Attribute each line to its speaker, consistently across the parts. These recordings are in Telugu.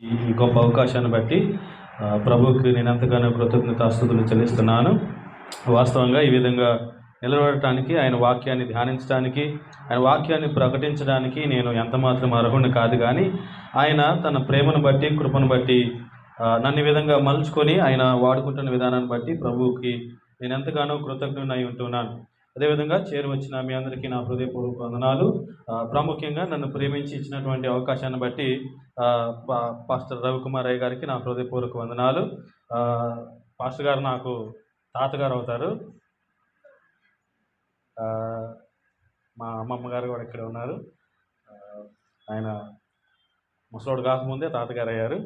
Speaker 1: ఈ గొప్ప అవకాశాన్ని బట్టి ప్రభువుకి నేను ఎంతగానో కృతజ్ఞతాస్తుతులు చెల్లిస్తున్నాను. వాస్తవంగా ఈ విధంగా నిలబడటానికి, ఆయన వాక్యాన్ని ధ్యానించడానికి, ఆయన వాక్యాన్ని ప్రకటించడానికి నేను ఎంతమాత్రం అర్హుడిని కాదు. కానీ ఆయన తన ప్రేమను బట్టి, కృపను బట్టి నన్ను ఈ విధంగా మలుచుకొని ఆయన వాడుకుంటున్న విధానాన్ని బట్టి ప్రభువుకి నేను ఎంతగానో కృతజ్ఞుడై ఉంటున్నాను. అదేవిధంగా చేరువచ్చిన మీ అందరికీ నా హృదయపూర్వక వందనాలు. ప్రాముఖ్యంగా నన్ను ప్రేమించి ఇచ్చినటువంటి అవకాశాన్ని బట్టి పాస్టర్ రవికుమార్ అయ్య గారికి నా హృదయపూర్వక వందనాలు. పాస్టర్ గారు నాకు తాతగారు అవుతారు. మా అమ్మమ్మ గారు కూడా ఇక్కడ ఉన్నారు. ఆయన ముసలోడు కాకముందే తాతగారు అయ్యారు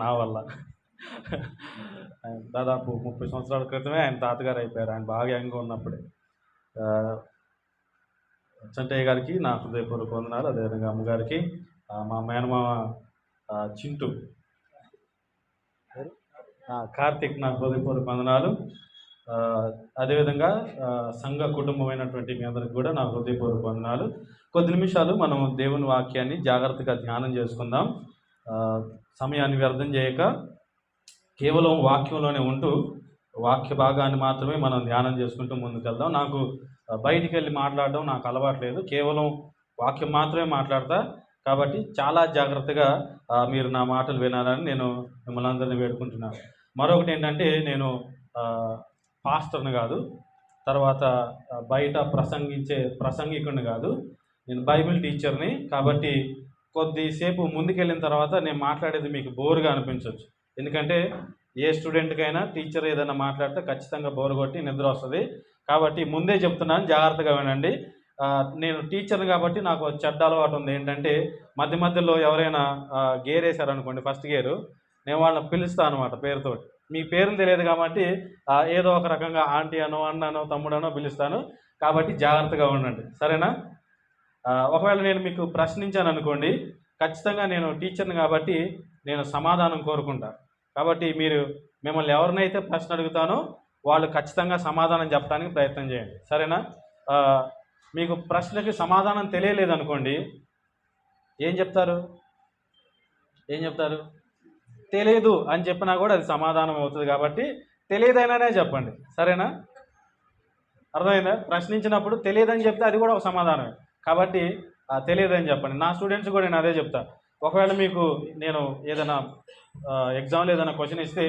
Speaker 1: నా వల్ల. దాదాపు 30 సంవత్సరాల క్రితమే ఆయన తాతగారు అయిపోయారు, ఆయన బాగా యంగ్గా ఉన్నప్పుడే. చంటయ్య గారికి నా హృదయపూర్వక వందనాలు. అదేవిధంగా అమ్మగారికి, మా మేనమామ చింటూ కార్తిక్ నా హృదయపూర్వక వందనాలు. అదేవిధంగా సంఘ కుటుంబమైనటువంటి మీ అందరికి కూడా నా హృదయపూర్వక వందనాలు. కొద్ది నిమిషాలు మనం దేవుని వాక్యాన్ని జాగ్రత్తగా ధ్యానం చేసుకుందాం. సమయాన్ని వ్యర్థం చేయక కేవలం వాక్యంలోనే ఉంటూ వాక్య భాగాన్ని మాత్రమే మనం ధ్యానం చేసుకుంటూ ముందుకెళ్దాం. నాకు బయటికి వెళ్ళి మాట్లాడడం నాకు అలవాట్లేదు, కేవలం వాక్యం మాత్రమే మాట్లాడతా. కాబట్టి చాలా జాగ్రత్తగా మీరు నా మాటలు వినాలని నేను మిమ్మల్ని అందరినీ వేడుకుంటున్నాను. మరొకటి ఏంటంటే, నేను పాస్టర్ని కాదు, తర్వాత బయట ప్రసంగికుడిని కాదు, నేను బైబిల్ టీచర్ని. కాబట్టి కొద్దిసేపు ముందుకెళ్ళిన తర్వాత నేను మాట్లాడేది మీకు బోరుగా అనిపించవచ్చు. ఎందుకంటే ఏ స్టూడెంట్కైనా టీచర్ ఏదైనా మాట్లాడితే ఖచ్చితంగా బోరు కొట్టి నిద్ర వస్తుంది. కాబట్టి ముందే చెప్తున్నాను, జాగ్రత్తగా వినండి. నేను టీచర్ని కాబట్టి నాకు చెడ్డ అలవాటు ఉంది. ఏంటంటే మధ్య మధ్యలో ఎవరైనా గేర్ వేశారనుకోండి, ఫస్ట్ గేరు, నేను వాళ్ళని పిలుస్తాను అనమాట పేరుతో. మీ పేర్లు తెలియదు కాబట్టి ఏదో ఒక రకంగా ఆంటీ అనో, అన్ననో, తమ్ముడనో పిలుస్తాను. కాబట్టి జాగ్రత్తగా ఉండండి, సరేనా? ఒకవేళ నేను మీకు ప్రశ్నించాను అనుకోండి, ఖచ్చితంగా నేను టీచర్ని కాబట్టి నేను సమాధానం కోరుకుంటా. కాబట్టి మిమ్మల్ని ఎవరినైతే ప్రశ్న అడుగుతానో వాళ్ళు ఖచ్చితంగా సమాధానం చెప్పడానికి ప్రయత్నం చేయండి, సరేనా? మీకు ప్రశ్నకి సమాధానం తెలియలేదనుకోండి, ఏం చెప్తారు? తెలియదు అని చెప్పినా కూడా అది సమాధానం అవుతుంది. కాబట్టి తెలియదైనానే చెప్పండి, సరేనా? అర్థమైందా? ప్రశ్నించినప్పుడు తెలియదని చెప్తే అది కూడా ఒక సమాధానమే. కాబట్టి తెలియదని చెప్పండి. నా స్టూడెంట్స్ కూడా నేను అదే చెప్తా. ఒకవేళ మీకు నేను ఏదైనా ఎగ్జామ్లో ఏదైనా క్వశ్చన్ ఇస్తే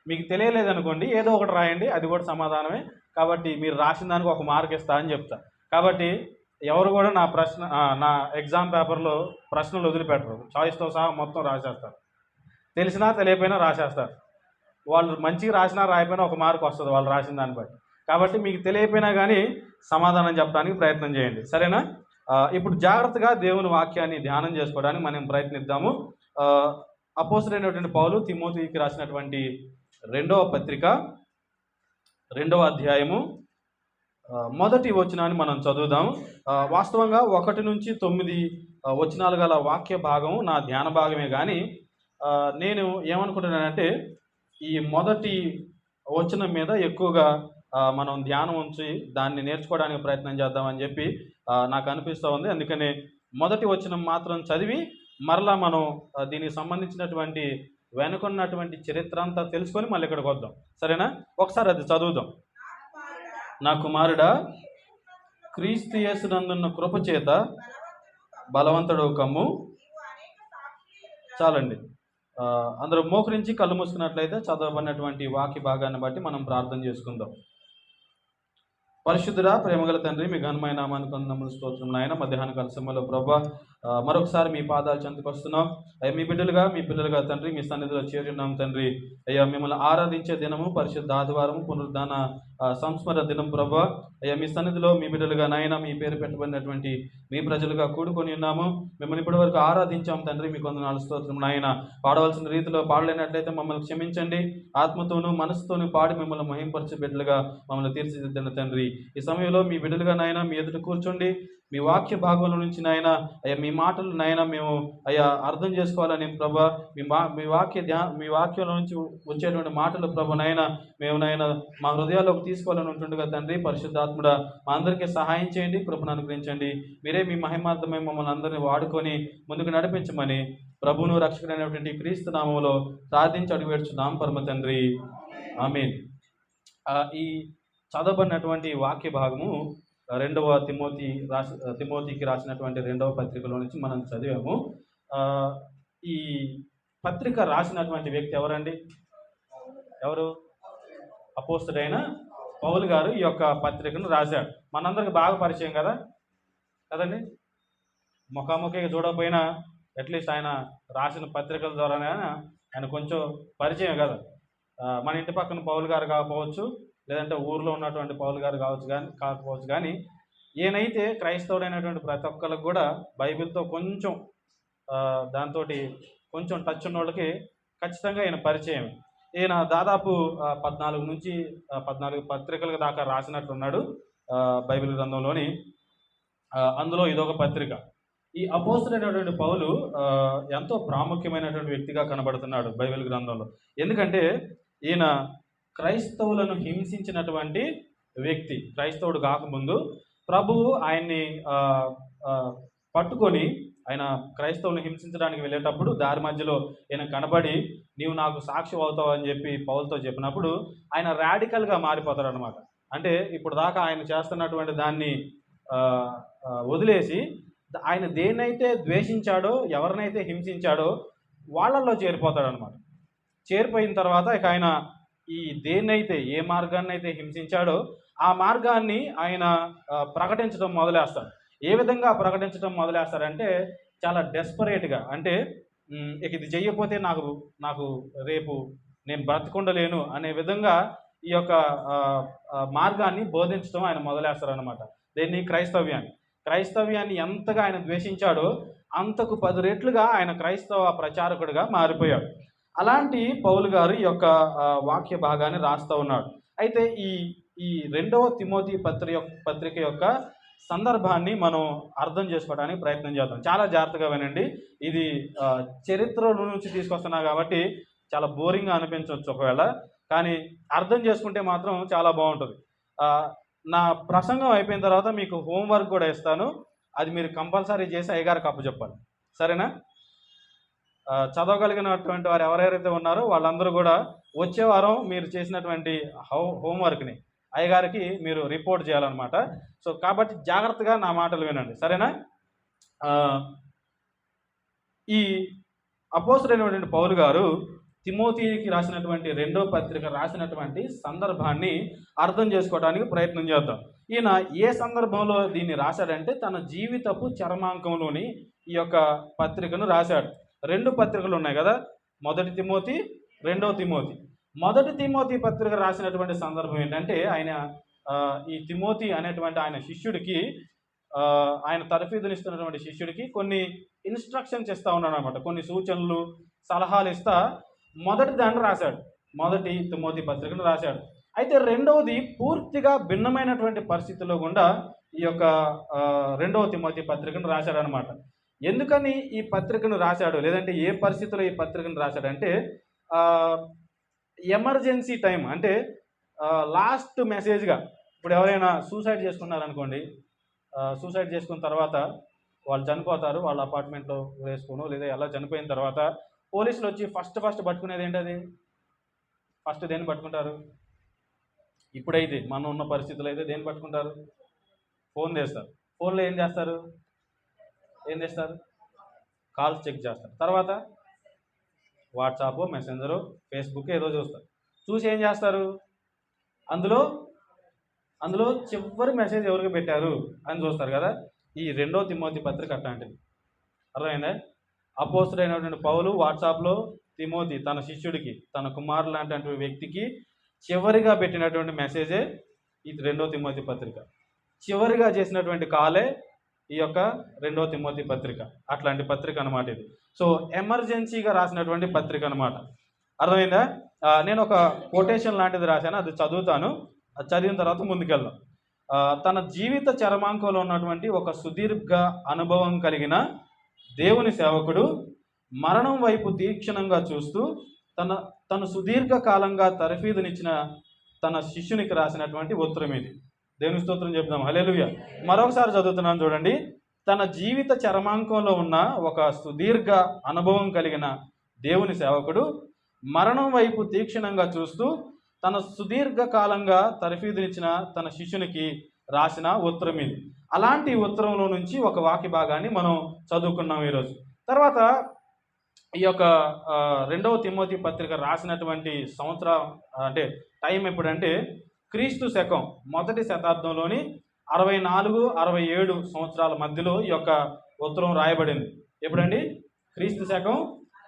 Speaker 1: మీకు తెలియలేదనుకోండి, ఏదో ఒకటి రాయండి, అది కూడా సమాధానమే. కాబట్టి మీరు రాసిన దానికి ఒక మార్క్ ఇస్తా అని చెప్తా. కాబట్టి ఎవరు కూడా నా ఎగ్జామ్ పేపర్లో ప్రశ్నలు వదిలిపెట్టరు, చాయిస్తో సహా మొత్తం రాసేస్తారు. తెలిసినా తెలియకపోయినా రాసేస్తారు. వాళ్ళు మంచిగా రాసినా రాయకపోయినా ఒక మార్క్ వస్తుంది వాళ్ళు రాసిన దాన్ని బట్టి. కాబట్టి మీకు తెలియకపోయినా కానీ సమాధానం చెప్పడానికి ప్రయత్నం చేయండి, సరేనా? ఇప్పుడు జాగ్రత్తగా దేవుని వాక్యాన్ని ధ్యానం చేసుకోవడానికి మనం ప్రయత్నిద్దాము. అపోస్తలుడైనటువంటి పౌలు తిమోతికి రాసినటువంటి 2వ పత్రిక 2వ అధ్యాయము మొదటి వచనాన్ని మనం చదువుదాం. వాస్తవంగా 1 నుంచి 9 వచనాలు గల వాక్య భాగం నా ధ్యాన భాగమే. కానీ నేను ఏమనుకుంటున్నానంటే, ఈ మొదటి వచనం మీద ఎక్కువగా మనం ధ్యానం ఉంచి దాన్ని నేర్చుకోవడానికి ప్రయత్నం చేద్దామని చెప్పి నాకు అనిపిస్తూ ఉంది. అందుకని మొదటి వచనం మాత్రం చదివి మరలా మనం దీనికి సంబంధించినటువంటి వెనుకున్నటువంటి చరిత్ర అంతా తెలుసుకొని మళ్ళీ ఇక్కడికి వద్దాం, సరేనా? ఒకసారి అది చదువుదాం. నా కుమారుడా, క్రీస్తు యేసునందున్న కృప చేత బలవంతుడు కమ్ము. చాలండి. అందరూ మోకరించి కళ్ళు మూసుకున్నట్లయితే చదవబడినటువంటి వాక్య భాగాన్ని బట్టి మనం ప్రార్థన చేసుకుందాం. పరిశుద్ధుడా, ప్రేమగల తండ్రి, మీ ఘనమైన నామానికి వందనములు, స్తోత్రం నాయన. మధ్యాహ్న కాల సమయంలో ప్రభువా మరొకసారి మీ పాదాలు చెంతకు వస్తున్నాం. అయ్యా, మీ బిడ్డలుగా మీ పిల్లలుగా తండ్రి మీ సన్నిధిలో చేరున్నాం తండ్రి. అయ్యా, మిమ్మల్ని ఆరాధించే దినము పరిశుద్ధ ఆదివారము, పునరుద్ధాన సంస్మర దినం ప్రభువా. అయ్యా, మీ సన్నిధిలో మీ బిడ్డలుగా నాయన మీ పేరు పెట్టబడినటువంటి మీ ప్రజలుగా కూడుకొని ఉన్నాము. మిమ్మల్ని ఇప్పటి వరకు ఆరాధించాం తండ్రి, మీకు వందనాలు, స్తోత్రం నాయన. పాడవలసిన రీతిలో పాడలేనట్లయితే మమ్మల్ని క్షమించండి. ఆత్మతోనూ మనసుతోనూ పాడి మిమ్మల్ని మహింపరిచే బిడ్డలుగా మమ్మల్ని తీర్చిదిద్దండి తండ్రి. ఈ సమయంలో మీ బిడ్డలుగా నాయన మీ ఎదుట కూర్చోండి. మీ వాక్య భాగంలో నుంచి నాయన అయ్యా మీ మాటలు నాయన మేము అయ్యా అర్థం చేసుకోవాలని ప్రభా మీ వాక్యంలో నుంచి వచ్చేటువంటి మాటలు ప్రభు నాయన మేము నాయన మా హృదయాల్లోకి తీసుకోవాలని ఉంటుండగా తండ్రి పరిశుద్ధాత్ముడ మా అందరికీ సహాయం చేయండి, కృపను అనుగ్రహించండి. మీరే మీ మహిమార్థమై మమ్మల్ని అందరినీ వాడుకొని ముందుకు నడిపించమని ప్రభువును రక్షకుడైనటువంటి క్రీస్తు నామములో ప్రార్థించి అడుగు వేడుచున్నాం పరమ తండ్రి, ఆమేన్. ఈ చదవబడినటువంటి వాక్య భాగము తిమోతికి రాసినటువంటి 2వ పత్రికలో నుంచి మనం చదివాము. ఈ పత్రిక రాసినటువంటి వ్యక్తి ఎవరండి? ఎవరు? అపోస్తలుడైన పౌలు గారు ఈ యొక్క పత్రికను రాశాడు. మనందరికి బాగా పరిచయం కదండి. ముఖాముఖిగా చూడకపోయినా అట్లీస్ట్ ఆయన రాసిన పత్రికల ద్వారానే ఆయన కొంచెం పరిచయం కదా. మన ఇంటి పక్కన పౌలు గారు కాకపోవచ్చు, లేదంటే ఊర్లో ఉన్నటువంటి పౌలు గారు కాకపోవచ్చు, కానీ ఈయనైతే క్రైస్తవుడైనటువంటి ప్రతి ఒక్కరికి కూడా బైబిల్తో కొంచెం దాంతో కొంచెం టచ్ ఉన్న వాళ్ళకి ఖచ్చితంగా ఈయన పరిచయం. ఈయన దాదాపు 14 పత్రికల దాకా రాసినట్టున్నాడు బైబిల్ గ్రంథంలోని. అందులో ఇదొక పత్రిక. ఈ అపోస్తలుడైనటువంటి పౌలు ఎంతో ప్రాముఖ్యమైనటువంటి వ్యక్తిగా కనబడుతున్నాడు బైబిల్ గ్రంథంలో. ఎందుకంటే ఈయన క్రైస్తవులను హింసించినటువంటి వ్యక్తి. క్రైస్తవుడు కాకముందు ప్రభువు ఆయన్ని పట్టుకొని ఆయన క్రైస్తవులను హింసించడానికి వెళ్ళేటప్పుడు దారి మధ్యలో ఈయన కనబడి నీవు నాకు సాక్షి అవుతావు అని చెప్పి పౌలుతో చెప్పినప్పుడు ఆయన రాడికల్గా మారిపోతాడు అనమాట. అంటే ఇప్పుడు దాకా ఆయన చేస్తున్నటువంటి దాన్ని వదిలేసి ఆయన దేన్నైతే ద్వేషించాడో, ఎవరినైతే హింసించాడో వాళ్ళల్లో చేరిపోతాడు అనమాట. చేరిపోయిన తర్వాత ఇక ఆయన ఏ మార్గాన్ని అయితే హింసించాడో ఆ మార్గాన్ని ఆయన ప్రకటించడం మొదలేస్తాడు. ఏ విధంగా ప్రకటించడం మొదలేస్తాడంటే చాలా డెస్పరేట్గా, అంటే ఇక ఇది చెయ్యకపోతే నాకు రేపు నేను బ్రతకుండలేను అనే విధంగా ఈ యొక్క మార్గాన్ని బోధించడం ఆయన మొదలేస్తారనమాట. దీన్ని క్రైస్తవ్యాన్ని ఎంతగా ఆయన ద్వేషించాడో అంతకు 10 రెట్లుగా ఆయన క్రైస్తవ ప్రచారకుడిగా మారిపోయాడు. అలాంటి పౌలు గారు ఈ యొక్క వాక్య భాగాన్ని రాస్తూ ఉన్నాడు. అయితే ఈ 2వ తిమోతి పత్రిక యొక్క సందర్భాన్ని మనం అర్థం చేసుకోవడానికి ప్రయత్నం చేద్దాం. చాలా జాగ్రత్తగా వినండి. ఇది చరిత్రలో నుంచి తీసుకొస్తున్నా కాబట్టి చాలా బోరింగ్గా అనిపించవచ్చు ఒకవేళ, కానీ అర్థం చేసుకుంటే మాత్రం చాలా బాగుంటుంది. నా ప్రసంగం అయిపోయిన తర్వాత మీకు హోంవర్క్ కూడా ఇస్తాను. అది మీరు కంపల్సరీ చేసి అయ్యగారికి అప్పచెప్పాలి, సరేనా? చదవగలిగినటువంటి వారు ఎవరెవరైతే ఉన్నారో వాళ్ళందరూ కూడా వచ్చే వారం మీరు చేసినటువంటి హోంవర్క్ని అయ్యగారికి మీరు రిపోర్ట్ చేయాలన్నమాట. సో కాబట్టి జాగ్రత్తగా నా మాటలు వినండి, సరేనా? ఈ అపోస్తలుడైనటువంటి పౌలు గారు తిమోతికి రాసినటువంటి 2వ పత్రిక రాసినటువంటి సందర్భాన్ని అర్థం చేసుకోవడానికి ప్రయత్నం చేద్దాం. ఈయన ఏ సందర్భంలో దీన్ని రాశాడంటే తన జీవితపు చరమాంకంలోని ఈ యొక్క పత్రికను రాశాడు. 2 పత్రికలు ఉన్నాయి కదా, 1 తిమోతి, 2వ తిమోతి. 1 తిమోతి పత్రిక రాసినటువంటి సందర్భం ఏంటంటే ఆయన ఈ తిమోతి అనేటువంటి ఆయన శిష్యుడికి, ఆయన తరఫీదునిస్తున్నటువంటి శిష్యుడికి కొన్ని ఇన్స్ట్రక్షన్స్ ఇస్తూ ఉన్నాడు అనమాట. కొన్ని సూచనలు, సలహాలు ఇస్తా దాన్ని రాశాడు. 1 తిమోతి పత్రికను రాశాడు. అయితే 2వది పూర్తిగా భిన్నమైనటువంటి పరిస్థితుల్లో గుండా ఈ యొక్క 2వ తిమోతి పత్రికను రాశాడనమాట. ఎందుకని ఈ పత్రికను రాశాడు, లేదంటే ఏ పరిస్థితుల్లో ఈ పత్రికను రాశాడంటే ఎమర్జెన్సీ టైం, అంటే లాస్ట్ మెసేజ్గా. ఇప్పుడు ఎవరైనా సూసైడ్ చేసుకున్నారనుకోండి, సూసైడ్ చేసుకున్న తర్వాత వాళ్ళు చనిపోతారు, వాళ్ళ అపార్ట్మెంట్లో వేసుకోను లేదా ఎలా చనిపోయిన తర్వాత పోలీసులు వచ్చి ఫస్ట్ పట్టుకునేది ఏంటది? ఫస్ట్ దేన్ని పట్టుకుంటారు? ఇప్పుడైతే మనం ఉన్న పరిస్థితులు అయితే దేన్ని పట్టుకుంటారు? ఫోన్ చేస్తారు. ఫోన్లో ఏం చేస్తారు? కాల్స్ చెక్ చేస్తారు. తర్వాత వాట్సాప్, మెసెంజరు, ఫేస్బుక్ ఏదో చూస్తారు. చూసి ఏం చేస్తారు? అందులో చివరి మెసేజ్ ఎవరికి పెట్టారు అని చూస్తారు కదా. ఈ 2వ తిమోతి పత్రిక అట్లాంటిది, అర్థమైందా? అపోస్తలుడైనటువంటి పౌలు వాట్సాప్లో తిమోతి తన శిష్యుడికి, తన కుమారుడు లాంటి వ్యక్తికి చివరిగా పెట్టినటువంటి మెసేజే ఈ 2వ తిమోతి పత్రిక. చివరిగా చేసినటువంటి కాలే ఈ యొక్క 2వ తిమోతి పత్రిక. అట్లాంటి పత్రిక అనమాట ఇది. సో ఎమర్జెన్సీగా రాసినటువంటి పత్రిక అనమాట, అర్థమైందా? నేను ఒక కొటేషన్ లాంటిది రాశాను, అది చదువుతాను. అది చదివిన తర్వాత ముందుకెళ్దాం. తన జీవిత చరమాంకంలో ఉన్నటువంటి ఒక సుదీర్ఘ అనుభవం కలిగిన దేవుని సేవకుడు మరణం వైపు తీక్షణంగా చూస్తూ తను సుదీర్ఘ కాలంగా తరఫీదునిచ్చిన తన శిష్యునికి రాసినటువంటి ఉత్తరం ఇది. దేవుని స్తోత్రం చెప్దాం. హల్లెలూయా. మరొకసారి చదువుతున్నాను చూడండి. తన జీవిత చరమాంకంలో ఉన్న ఒక సుదీర్ఘ అనుభవం కలిగిన దేవుని సేవకుడు మరణం వైపు తీక్షణంగా చూస్తూ తన సుదీర్ఘ కాలంగా తరఫీదునిచ్చిన తన శిష్యునికి రాసిన ఉత్తరం ఇది. అలాంటి ఉత్తరంలో నుంచి ఒక వాక్య భాగాన్ని మనం చదువుకున్నాం ఈరోజు. తర్వాత ఈ యొక్క 2వ తిమోతి పత్రిక రాసినటువంటి సంవత్సరం అంటే టైం ఎప్పుడంటే క్రీస్తు శకం 1వ శతాబ్దంలోని 64-67 సంవత్సరాల మధ్యలో ఈ యొక్క ఉత్తరం రాయబడింది. ఎప్పుడండి? క్రీస్తు శకం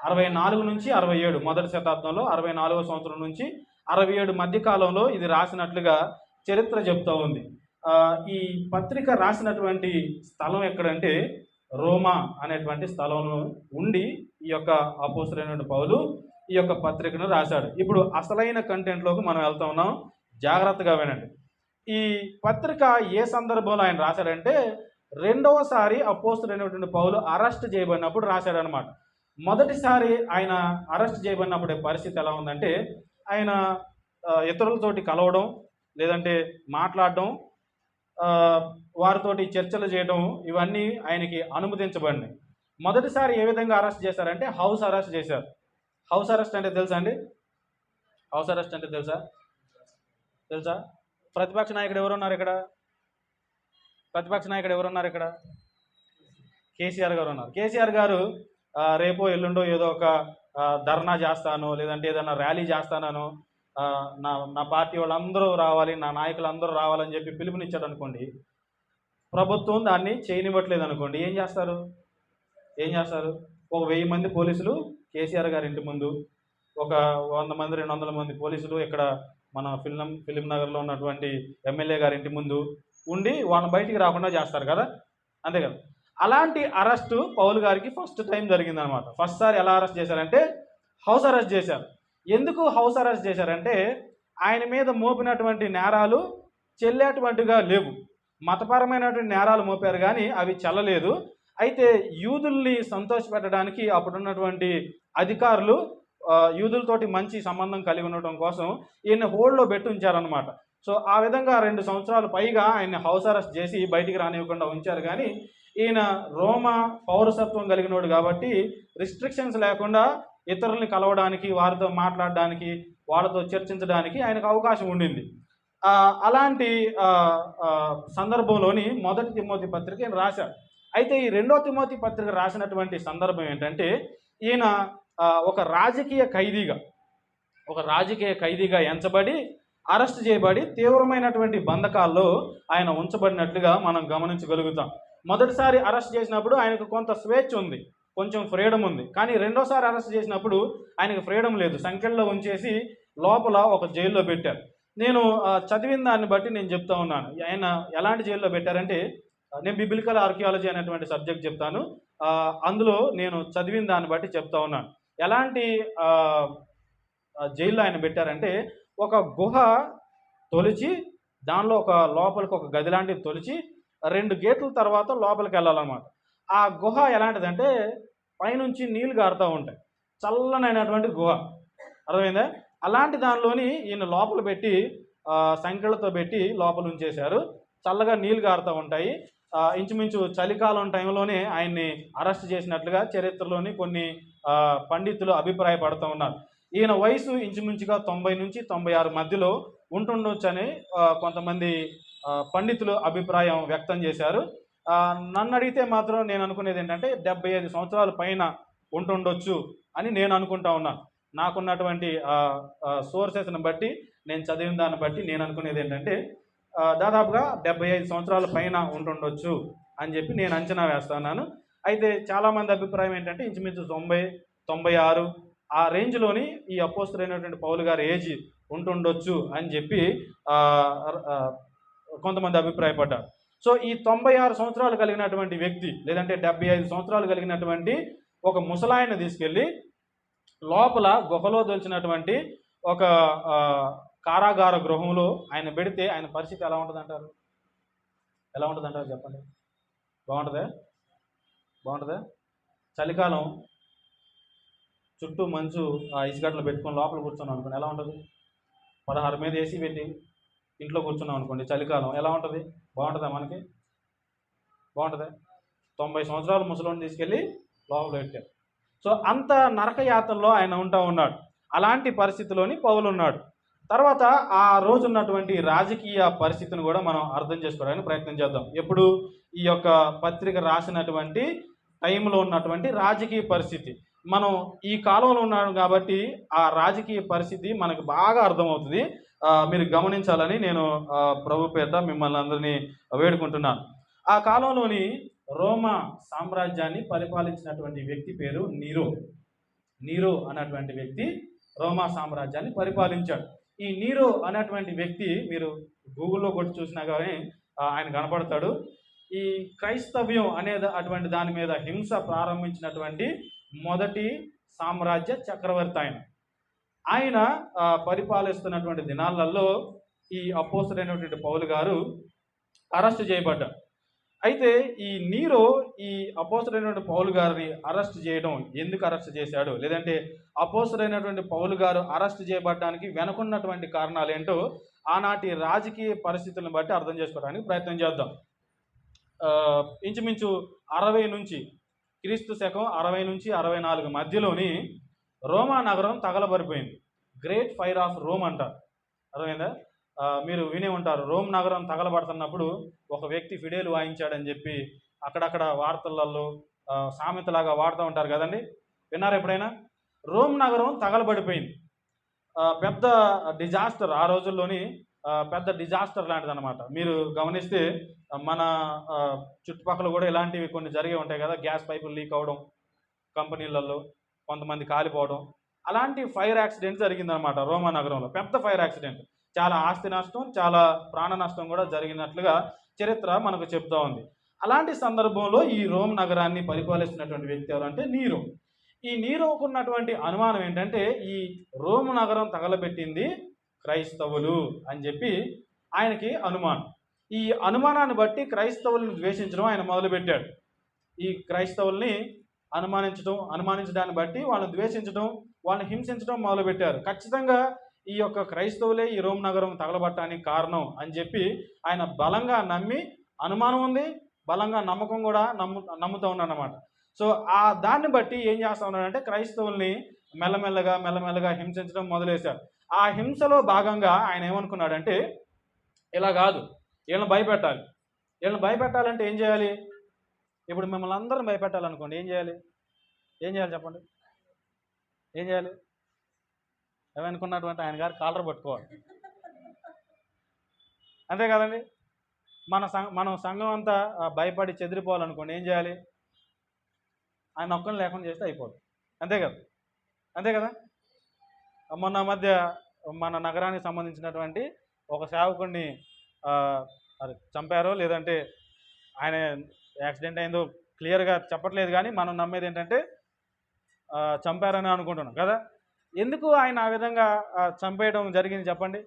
Speaker 1: 64 నుంచి 67, 1వ శతాబ్దంలో 64వ సంవత్సరం నుంచి 67 మధ్య కాలంలో ఇది రాసినట్లుగా చరిత్ర చెప్తూ ఉంది. ఈ పత్రిక రాసినటువంటి స్థలం ఎక్కడంటే రోమా అనేటువంటి స్థలంలో ఉండి ఈ యొక్క అపోస్తలుడైన పౌలు ఈ యొక్క పత్రికను రాశాడు. ఇప్పుడు అసలైన కంటెంట్లోకి మనం వెళ్తా ఉన్నాం. జాగ్రత్తగా వినండి. ఈ పత్రిక ఏ సందర్భంలో ఆయన రాశాడంటే రెండవసారి అపోస్తలుడైనటువంటి పౌలు అరెస్ట్ చేయబడినప్పుడు రాశాడనమాట. మొదటిసారి ఆయన అరెస్ట్ చేయబడినప్పుడు పరిస్థితి ఎలా ఉందంటే ఆయన ఇతరులతోటి కలవడం లేదంటే మాట్లాడడం, వారితోటి చర్చలు చేయడం ఇవన్నీ ఆయనకి అనుమతించబడినాయి. మొదటిసారి ఏ విధంగా అరెస్ట్ చేశారంటే హౌస్ అరెస్ట్ చేశారు. హౌస్ అరెస్ట్ అంటే తెలుసా అండి? హౌస్ అరెస్ట్ అంటే తెలుసా? ప్రతిపక్ష నాయకుడు ఎవరున్నారు ఇక్కడ? కేసీఆర్ గారు ఉన్నారు. కేసీఆర్ గారు రేపో ఎల్లుండో ఏదో ఒక ధర్నా చేస్తాను లేదంటే ఏదైనా ర్యాలీ చేస్తానను, నా పార్టీ వాళ్ళందరూ రావాలి, నా నాయకులు అందరూ రావాలని చెప్పి పిలుపునిచ్చాడు అనుకోండి. ప్రభుత్వం దాన్ని చేయనివ్వట్లేదు అనుకోండి. ఏం చేస్తారు? ఒక 1000 మంది పోలీసులు కేసీఆర్ గారి ఇంటి ముందు, ఒక 100 మంది 200 మంది పోలీసులు ఇక్కడ మన ఫిలిం నగర్లో ఉన్నటువంటి ఎమ్మెల్యే గారి ఇంటి ముందు ఉండి వాళ్ళని బయటికి రాకుండా చేస్తారు కదా, అంతే కదా. అలాంటి అరెస్టు పౌలు గారికి ఫస్ట్ టైం జరిగిందనమాట. ఫస్ట్ సారి ఎలా అరెస్ట్ చేశారంటే హౌస్ అరెస్ట్ చేశారు. ఎందుకు హౌస్ అరెస్ట్ చేశారంటే ఆయన మీద మోపినటువంటి నేరాలు చెల్లేటువంటిగా లేవు. మతపరమైనటువంటి నేరాలు మోపారు కానీ అవి చెల్లలేదు. అయితే యూదుల్ని సంతోషపెట్టడానికి అప్పుడున్నటువంటి అధికారులు యూదులతోటి మంచి సంబంధం కలిగి ఉండటం కోసం ఈయన హోల్డ్లో పెట్టి ఉంచారనమాట. సో ఆ విధంగా 2 సంవత్సరాలు పైగా ఆయన హౌస్ అరెస్ట్ చేసి బయటికి రానివ్వకుండా ఉంచారు. కానీ ఈయన రోమా పౌరసత్వం కలిగినోడు కాబట్టి రిస్ట్రిక్షన్స్ లేకుండా ఇతరుల్ని కలవడానికి, వారితో మాట్లాడడానికి, వాళ్ళతో చర్చించడానికి ఆయనకు అవకాశం ఉండింది. అలాంటి సందర్భంలోని 1 తిమోతి పత్రిక ఈయన రాశాడు. అయితే ఈ 2వ తిమోతి పత్రిక రాసినటువంటి సందర్భం ఏంటంటే ఈయన ఒక రాజకీయ ఖైదీగా ఎంచబడి అరెస్ట్ చేయబడి తీవ్రమైనటువంటి బంధకాల్లో ఆయన ఉంచబడినట్లుగా మనం గమనించగలుగుతాం. మొదటిసారి అరెస్ట్ చేసినప్పుడు ఆయనకు కొంత స్వేచ్ఛ ఉంది, కొంచెం ఫ్రీడమ్ ఉంది. కానీ రెండోసారి అరెస్ట్ చేసినప్పుడు ఆయనకు ఫ్రీడమ్ లేదు. సంఖ్యల్లో ఉంచేసి లోపల ఒక జైల్లో పెట్టారు. నేను చదివిన దాన్ని బట్టి నేను చెప్తా ఉన్నాను. ఆయన ఎలాంటి జైల్లో పెట్టారంటే, నేను బిబ్లికల్ ఆర్కియాలజీ అనేటువంటి సబ్జెక్ట్ చెప్తాను. అందులో నేను చదివిన దాన్ని బట్టి చెప్తా ఉన్నాను. ఎలాంటి జైల్లో ఆయన పెట్టారంటే ఒక గుహ తొలిచి దానిలో ఒక లోపలికి ఒక గది లాంటిది తొలిచి 2 గేట్ల తర్వాత లోపలికి వెళ్ళాలన్నమాట. ఆ గుహ ఎలాంటిదంటే పైనుంచి నీళ్లు గారుతూ ఉంటాయి, చల్లనైనటువంటి గుహ, అర్థమైందా? అలాంటి దానిలోని ఈయన లోపల పెట్టి సంఖ్యలతో పెట్టి లోపల ఉంచేశారు. చల్లగా నీళ్లు గారుతూ ఉంటాయి. ఇంచుమించు చలికాలం టైంలోనే ఆయన్ని అరెస్ట్ చేసినట్లుగా చరిత్రలోని కొన్ని పండితులు అభిప్రాయపడుతూ ఉన్నారు. ఈయన వయసు ఇంచుమించుగా 90 నుంచి 96 మధ్యలో ఉంటుండొచ్చని కొంతమంది పండితులు అభిప్రాయం వ్యక్తం చేశారు. నన్ను అడిగితే మాత్రం నేను అనుకునేది ఏంటంటే 75 సంవత్సరాల పైన ఉంటుండొచ్చు అని నేను అనుకుంటా ఉన్నాను. నాకున్నటువంటి సోర్సెస్ని బట్టి, నేను చదివిన దాన్ని బట్టి నేను అనుకునేది ఏంటంటే దాదాపుగా 75 సంవత్సరాల పైన ఉంటుండొచ్చు అని చెప్పి నేను అంచనా వేస్తున్నాను. అయితే చాలామంది అభిప్రాయం ఏంటంటే ఇంచుమించు 90, 96 ఆ రేంజ్లోని ఈ అపోస్తలుడైనటువంటి పౌలు గారి ఏజ్ ఉంటుండొచ్చు అని చెప్పి కొంతమంది అభిప్రాయపడ్డారు. సో ఈ 96 సంవత్సరాలు కలిగినటువంటి వ్యక్తి లేదంటే 75 సంవత్సరాలు కలిగినటువంటి ఒక ముసలాయన్ని తీసుకెళ్ళి లోపల గుహలో దొలిచినటువంటి ఒక కారాగార గృహంలో ఆయన పెడితే ఆయన పరిస్థితి ఎలా ఉంటుంది అంటారు? ఎలా ఉంటుంది అంటారు చెప్పండి? బాగుంటుందా? బాగుంటుందా? చలికాలం చుట్టూ మంచు ఇసుగడ్డలు పెట్టుకొని లోపల కూర్చున్నాం అనుకోండి, ఎలా ఉంటుంది? 16 మీద ఏసీ పెట్టి ఇంట్లో కూర్చున్నాం అనుకోండి, చలికాలం ఎలా ఉంటుంది? బాగుంటుందా మనకి? బాగుంటుందా? 90 సంవత్సరాల ముసలోని తీసుకెళ్ళి లోపల పెట్టారు. సో అంత నరక యాత్రలో ఆయన ఉంటా ఉన్నాడు. అలాంటి పరిస్థితిలోని పౌలు ఉన్నాడు. తర్వాత ఆ రోజు ఉన్నటువంటి రాజకీయ పరిస్థితిని కూడా మనం అర్థం చేసుకోవడానికి ప్రయత్నం చేద్దాం. ఎప్పుడు? ఈ యొక్క పత్రిక రాసినటువంటి టైంలో ఉన్నటువంటి రాజకీయ పరిస్థితి. మనం ఈ కాలంలో ఉన్నాం కాబట్టి ఆ రాజకీయ పరిస్థితి మనకు బాగా అర్థమవుతుంది. మీరు గమనించాలని నేను ప్రభు పేరిట మిమ్మల్ని అందరినీ వేడుకుంటున్నాను. ఆ కాలంలోని రోమా సామ్రాజ్యాన్ని పరిపాలించినటువంటి వ్యక్తి పేరు నీరో. నీరో అన్నటువంటి వ్యక్తి రోమా సామ్రాజ్యాన్ని పరిపాలించాడు. ఈ నీరో అనేటువంటి వ్యక్తి మీరు గూగుల్లో కొట్టి చూసినా కానీ ఆయన కనపడతాడు. ఈ క్రైస్తవ్యం అనేది అటువంటి దాని మీద హింస ప్రారంభించినటువంటి మొదటి సామ్రాజ్య చక్రవర్తి ఆయన పరిపాలిస్తున్నటువంటి దినాలలో ఈ అపోస్తలుడైనటువంటి పౌలు గారు అరెస్ట్ చేయబడ్డారు. అయితే ఈ నీరో ఈ అపోస్తలుడైనటువంటి పౌలు గారిని అరెస్ట్ చేయడం ఎందుకు అరెస్ట్ చేశాడు, లేదంటే అపోస్తలుడైనటువంటి పౌలు గారు అరెస్ట్ చేయబడడానికి వెనుకున్నటువంటి కారణాలు ఏంటో ఆనాటి రాజకీయ పరిస్థితులను బట్టి అర్థం చేసుకోవడానికి ప్రయత్నం చేద్దాం. ఇంచుమించు 60 నుంచి క్రీస్తు శకం 60 నుంచి 64 మధ్యలోని రోమా నగరం తగలబడిపోయింది. గ్రేట్ ఫైర్ ఆఫ్ రోమ్ అంటారు. అర్థమైందా? మీరు వినే ఉంటారు, రోమ్ నగరం తగలబడుతున్నప్పుడు ఒక వ్యక్తి ఫిడేలు వాయించాడని చెప్పి అక్కడక్కడ వార్తలలో సామెతలాగా వాడుతూ ఉంటారు కదండి. విన్నారా ఎప్పుడైనా? రోమ్ నగరం తగలబడిపోయింది. పెద్ద డిజాస్టర్, ఆ రోజుల్లోని పెద్ద డిజాస్టర్ లాంటిది అనమాట. మీరు గమనిస్తే మన చుట్టుపక్కల కూడా ఇలాంటివి కొన్ని జరిగే ఉంటాయి కదా. గ్యాస్ పైపులు లీక్ అవడం, కంపెనీలలో కొంతమంది కాలిపోవడం, అలాంటి ఫైర్ యాక్సిడెంట్ జరిగిందనమాట రోమా నగరంలో. పెద్ద ఫైర్ యాక్సిడెంట్, చాలా ఆస్తి నష్టం, చాలా ప్రాణ నష్టం కూడా జరిగినట్లుగా చరిత్ర మనకు చెప్తా ఉంది. అలాంటి సందర్భంలో ఈ రోమ్ నగరాన్ని పరిపాలిస్తున్నటువంటి వ్యక్తి ఎవరంటే నీరో. ఈ నీరోకు ఉన్నటువంటి అనుమానం ఏంటంటే ఈ రోమ్ నగరం తగలబెట్టింది క్రైస్తవులు అని చెప్పి ఆయనకి అనుమానం. ఈ అనుమానాన్ని బట్టి క్రైస్తవులను ద్వేషించడం ఆయన మొదలుపెట్టాడు. ఈ క్రైస్తవుల్ని అనుమానించడాన్ని బట్టి వాళ్ళని ద్వేషించడం, వాళ్ళని హింసించడం మొదలుపెట్టారు. ఖచ్చితంగా ఈ యొక్క క్రైస్తవులే ఈ రోమ్ నగరం తగలబట్టడానికి కారణం అని చెప్పి ఆయన బలంగా నమ్మి, అనుమానం ఉంది, బలంగా నమ్మకం కూడా నమ్ముతూ ఉన్నాడనమాట. సో దాన్ని బట్టి ఏం చేస్తూ ఉన్నాడంటే క్రైస్తవుల్ని మెల్లమెల్లగా హింసించడం మొదలేశారు. ఆ హింసలో భాగంగా ఆయన ఏమనుకున్నాడంటే, ఇలా కాదు, వీళ్ళని భయపెట్టాలి. వీళ్ళని భయపెట్టాలంటే ఏం చేయాలి? ఇప్పుడు మిమ్మల్ని అందరిని భయపెట్టాలనుకోండి, ఏం చేయాలి చెప్పండి? ఏం చేయాలి? ఏమనుకున్నటువంటి ఆయన గారు కాలర్ పట్టుకోవాలి, అంతే కదండి. మనం సంఘం అంతా భయపడి చెదిరిపోవాలనుకోండి, ఏం చేయాలి? ఆయన ఒక్కరిని లేకుండా చేస్తే అయిపోతుంది, అంతే కదా. మొన్న మధ్య మన నగరానికి సంబంధించినటువంటి ఒక సేవకుడిని చంపారో లేదంటే ఆయన యాక్సిడెంట్ అయిందో క్లియర్గా చెప్పట్లేదు, కానీ మనం నమ్మేది ఏంటంటే చంపారని అనుకుంటున్నాం కదా. ఎందుకు ఆయన ఆ విధంగా చంపేయడం జరిగింది చెప్పండి?